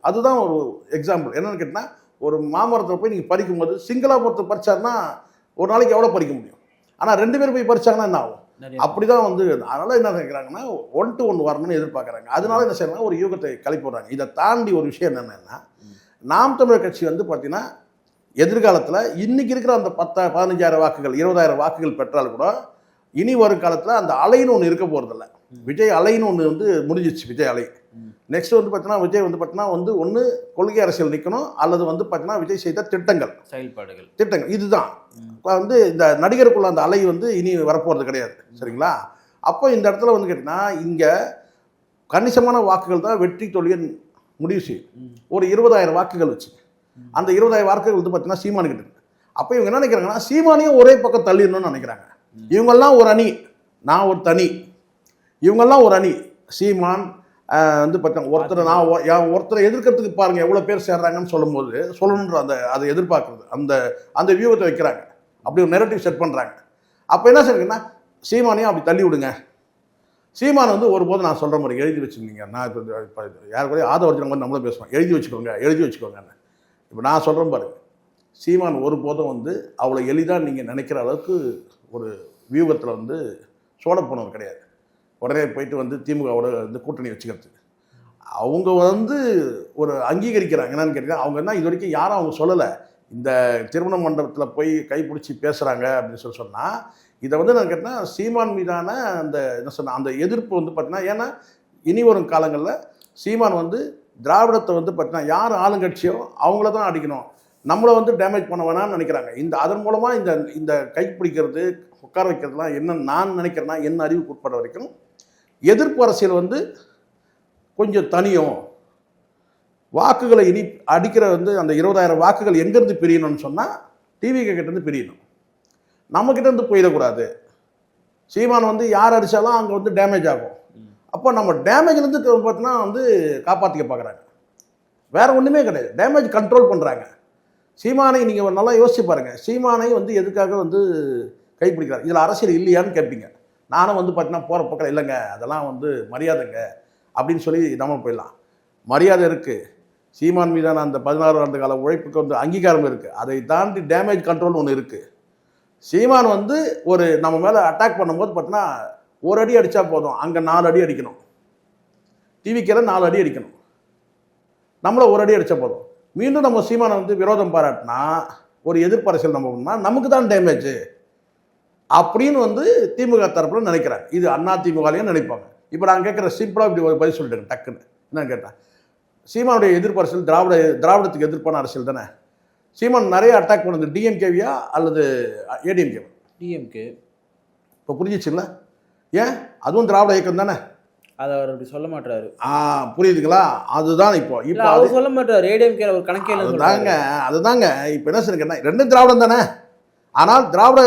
அதுதான் ஒரு எக்ஸாம்பிள். என்னென்னு கேட்டால் ஒரு மாமரத்தில் போய் நீங்கள் பறிக்கும் போது சிங்கிளாக ஒருத்தர் பறிச்சாருன்னா ஒரு நாளைக்கு எவ்வளோ பறிக்க முடியும்? ஆனால் 2 பேர் போய் பறிச்சாங்கன்னா என்ன ஆகும்? அப்படி தான் வந்து அதனால் என்ன நினைக்கிறாங்கன்னா 1 to 1 வரணும்னு எதிர்பார்க்குறாங்க. அதனால என்ன செய்யறாங்க, ஒரு யூகத்தை கிளப்பி விடுறாங்க. இதை தாண்டி ஒரு விஷயம் என்னென்னா, நாம் தமிழர் கட்சி வந்து பார்த்தீங்கன்னா எதிர்காலத்தில் இன்றைக்கி இருக்கிற அந்த 15,000 வாக்குகள் 20,000 வாக்குகள் பெற்றால் கூட இனி வரும் காலத்தில் அந்த அலைன்னு ஒன்று இருக்க போகிறதில்ல. விஜய் அலைன்னு ஒன்று வந்து முடிஞ்சிச்சு. விஜய் அலை நெக்ஸ்ட் வந்து பார்த்தீங்கன்னா விஜய் வந்து பார்த்தீங்கன்னா வந்து ஒன்று கொள்கை அரசியல் நிற்கணும், அல்லது வந்து பார்த்தீங்கன்னா விஜய் செய்த திட்டங்கள் இதுதான் வந்து இந்த நடிகருக்குள்ள அந்த அலை வந்து இனி வரப்போகிறது கிடையாது. சரிங்களா? அப்போ இந்த இடத்துல வந்து கேட்டிங்கன்னா இங்கே கணிசமான வாக்குகள் தான் வெற்றி தோல்வியை முடிவு செய்யும். ஒரு 20,000 வாக்குகள் வச்சு அந்த 20,000 வாக்குகள் வந்து பார்த்தீங்கன்னா சீமானுக்கிட்ட இருக்கு. அப்போ இவங்க என்ன நினைக்கிறாங்கன்னா சீமானையும் ஒரே பக்கம் தள்ளிடணும்னு நினைக்கிறாங்க. இவங்கெல்லாம் ஒரு அணி, நான் ஒரு தனி. இவங்கெல்லாம் ஒரு அணி. சீமான் வந்து பார்த்தா ஒருத்தரை எதிர்க்கிறதுக்கு பாருங்கள் எவ்வளோ பேர் சேர்றாங்கன்னு சொல்லும்போது சொல்லணுன்ற அதை எதிர்பார்க்குறது அந்த வியூகத்தை வைக்கிறாங்க. அப்படி ஒரு நெரட்டிவ் செட் பண்ணுறாங்க. அப்போ என்ன செய்யுங்கன்னா சீமானையும் அப்படி தள்ளி விடுங்க. சீமான் வந்து ஒருபோது நான் சொல்கிற மாதிரி எழுதி வச்சுருந்தீங்க. நான் இப்போ யார் கூட ஆதவர்ஜன மாதிரி நம்மளும் பேசுவோம், எழுதி வச்சுக்கோங்கன்னு. இப்போ நான் சொல்கிறேன் பாருங்க, சீமான் ஒருபோதும் வந்து அவ்வளோ எளிதாக நீங்கள் நினைக்கிற அளவுக்கு ஒரு வியூகத்தில் வந்து சோட போனவர் கிடையாது. உடனே போயிட்டு வந்து திமுகவோட வந்து கூட்டணி வச்சுக்கிறதுக்கு அவங்க வந்து ஒரு அங்கீகரிக்கிறாங்க. என்னன்னு கேட்டீங்கன்னா அவங்க என்ன இது வரைக்கும் யாரும் அவங்க சொல்லலை. இந்த திருமண மண்டபத்தில் போய் கைப்பிடிச்சி பேசுகிறாங்க அப்படின்னு சொன்னால் இதை வந்து நான் கேட்டால் சீமான் மீதான அந்த என்ன சொன்ன அந்த எதிர்ப்பு வந்து பார்த்தீங்கன்னா, ஏன்னா இனி வரும் காலங்களில் சீமான் வந்து திராவிடத்தை வந்து பார்த்தீங்கன்னா யார் ஆளுங்கட்சியோ அவங்கள தான் அடிக்கணும், நம்மளை வந்து டேமேஜ் பண்ண வேணாம்னு நினைக்கிறாங்க. அதன் மூலமாக இந்த கைப்பிடிக்கிறது உட்கார வைக்கிறதுலாம் என்ன நான் நினைக்கிறேன்னா, என்ன அறிவுக்கு உட்பட வரைக்கும் எதிர்ப்பு அரசியல் வந்து கொஞ்சம் தனியும். வாக்குகளை இனி அடிக்கிற வந்து அந்த 20,000 வாக்குகள் எங்கேருந்து பிரியணும்னு சொன்னால் டிவிக்கு கிட்டேருந்து பிரியணும், நம்மக்கிட்டேருந்து போயிடக்கூடாது. சீமான் வந்து யார் அடித்தாலும் அங்கே வந்து டேமேஜ் ஆகும். அப்போ நம்ம டேமேஜ்லேருந்து பார்த்தீங்கன்னா வந்து காப்பாற்றிக்க பார்க்குறாங்க. வேறு ஒன்றுமே கிடையாது, டேமேஜ் கண்ட்ரோல் பண்ணுறாங்க. சீமானை நீங்கள் நல்லா யோசிச்சு பாருங்கள், சீமானை வந்து எதுக்காக வந்து கைப்பிடிக்கிறார்? இதில் அரசியல் இல்லையான்னு கேட்பீங்க. நானும் வந்து பார்த்தீங்கன்னா போகிற பக்கம் இல்லைங்க, அதெல்லாம் வந்து மரியாதைங்க அப்படின்னு சொல்லி நம்ம போயிடலாம். மரியாதை இருக்குது, சீமான் மீதான அந்த 16 ஆண்டு கால உழைப்புக்கு வந்து அங்கீகாரம் இருக்குது. அதை தாண்டி டேமேஜ் கண்ட்ரோல் ஒன்று இருக்குது. சீமான் வந்து ஒரு நம்ம மேலே அட்டாக் பண்ணும்போது பார்த்தீங்கன்னா ஒரு அடி அடித்தா போதும், அங்கே 4 அடி அடிக்கணும். டிவிக்கிற 4 அடி அடிக்கணும், நம்மளை ஒரு அடி அடித்தா போதும். மீண்டும் நம்ம சீமானை வந்து விரோதம் பாராட்டினா ஒரு எதிர்ப்பு அரசியல் நம்ம பண்ணால் நமக்கு தான் டேமேஜ் அப்படின்னு வந்து திமுக தரப்பில் நினைக்கிறாங்க. இது அண்ணா திமுகலையும் நினைப்பாங்க. இப்போ நான் கேட்குற சிம்பிளாக இப்படி ஒரு பதில் சொல்லிட்டேங்க டக்குன்னு. என்ன கேட்டேன், சீமானுடைய எதிர்ப்பு அரசியல் திராவிடத்துக்கு எதிர்ப்பான அரசியல் தானே. சீமான் நிறைய அட்டாக் பண்ணுது டிஎம்கேவியா அல்லது ஏடிஎம்கேவா? டிஎம்கே. இப்போ புரிஞ்சிச்சுங்களா? ஏன் அதுவும் திராவிட இயக்கம் தானே. அதை அவர் அப்படி சொல்ல மாட்டாரு. புரியுதுங்களா? அதுதான் இப்போ அவர் சொல்ல மாட்டார். ஏடிஎம்கே ஒரு கணக்கே அதுதாங்க இப்போ என்ன சொல்லுங்கன்னா 2 திராவிடம் தானே. ஆனால் திராவிட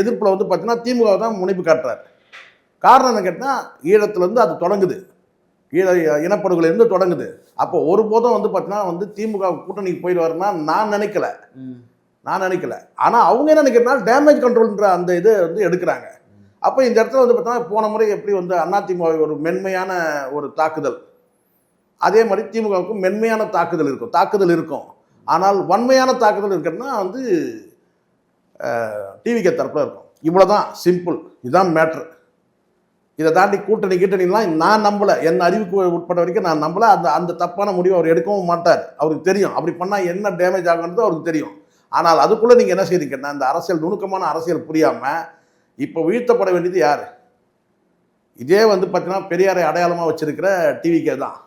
எதிர்ப்பில் வந்து பார்த்தீங்கன்னா திமுக தான் முனைப்பு காட்டுறாரு. காரணம் என்ன கேட்டால் ஈழத்துலேருந்து அது தொடங்குது. ஈழ இனப்படுகொலையிலிருந்து தொடங்குது. அப்போ ஒருபோதும் வந்து பார்த்தீங்கன்னா வந்து திமுக கூட்டணிக்கு போயிடுவாருன்னா நான் நினைக்கல. ஆனால் அவங்க என்ன நினைக்கிறதுனா டேமேஜ் கண்ட்ரோல்ன்ற அந்த இதை வந்து எடுக்கிறாங்க. அப்போ இந்த இடத்துல வந்து பார்த்தீங்கன்னா போன முறை எப்படி வந்து அதிமுக ஒரு மென்மையான ஒரு தாக்குதல், அதே மாதிரி திமுகவுக்கும் மென்மையான தாக்குதல் இருக்கும். ஆனால் வன்மையான தாக்குதல் இருக்கிறதுனா வந்து டிவிகே தரப்பில் இருக்கும். இவ்வளோதான் சிம்பிள், இதுதான் மேட்ரு. இதை தாண்டி கூட்டணிலாம் நான் நம்பலை, என் அறிவுக்கு உட்பட்ட வரைக்கும் நான் நம்பலை. அந்த தப்பான முடிவு அவர் எடுக்கவும் மாட்டார். அவருக்கு தெரியும் அப்படி பண்ணால் என்ன டேமேஜ் ஆகுன்றது அவருக்கு தெரியும். ஆனால் அதுக்குள்ளே நீங்கள் என்ன செய்றீங்கன்னா இந்த அரசியல் நுணுக்கமான அரசியல் புரியாமல் இப்போ வீழ்த்தப்பட வேண்டியது யார்? இதே வந்து பார்த்தீங்கன்னா பெரியாரை அடையாளமாக வச்சிருக்கிற டிவிகே தான்.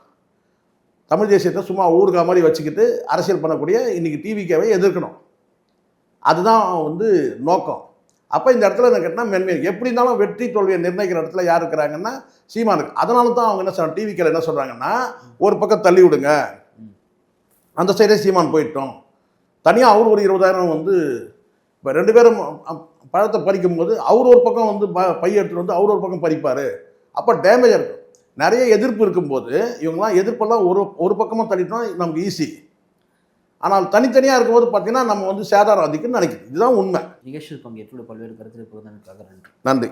தமிழ் தேசியத்தை சும்மா ஊருகா மாதிரி வச்சுக்கிட்டு அரசியல் பண்ணக்கூடிய இன்னைக்கு டிவிகேவை எதிர்க்கணும். அதுதான் வந்து நோக்கம். அப்போ இந்த இடத்துல என்ன கேட்டால் மென்மை எப்படி இருந்தாலும் வெற்றி தோல்வியை நிர்ணயிக்கிற இடத்துல யார் இருக்கிறாங்கன்னா சீமானுக்கு. அதனால தான் அவங்க என்ன சொல்கிறாங்க, டிவிகேல என்ன சொல்கிறாங்கன்னா ஒரு பக்கம் தள்ளி விடுங்க, அந்த சைடே சீமான் போயிட்டோம், தனியாக அவர் ஒரு 20,000 வந்து இப்போ 2 பேரும் பழத்தை பறிக்கும்போது அவர் ஒரு பக்கம் வந்து பைய எடுத்துகிட்டு வந்து அவர் ஒரு பக்கம் பறிப்பார். அப்போ டேமேஜ் இருக்கும். நிறைய எதிர்ப்பு இருக்கும்போது இவங்களாம் எதிர்ப்பெல்லாம் ஒரு பக்கமாக தள்ளிட்டோம் நமக்கு ஈஸி. ஆனால் தனித்தனியாக இருக்கும்போது பார்த்தீங்கன்னா நம்ம வந்து சேதாரம் அதிகம்னு நினைக்கிறோம். இதுதான் உண்மை. நிகழ்ச்சியில் பங்கேற்று பல்வேறு கருத்துக்களை பகிர்ந்ததற்காக நன்றி. நன்றி.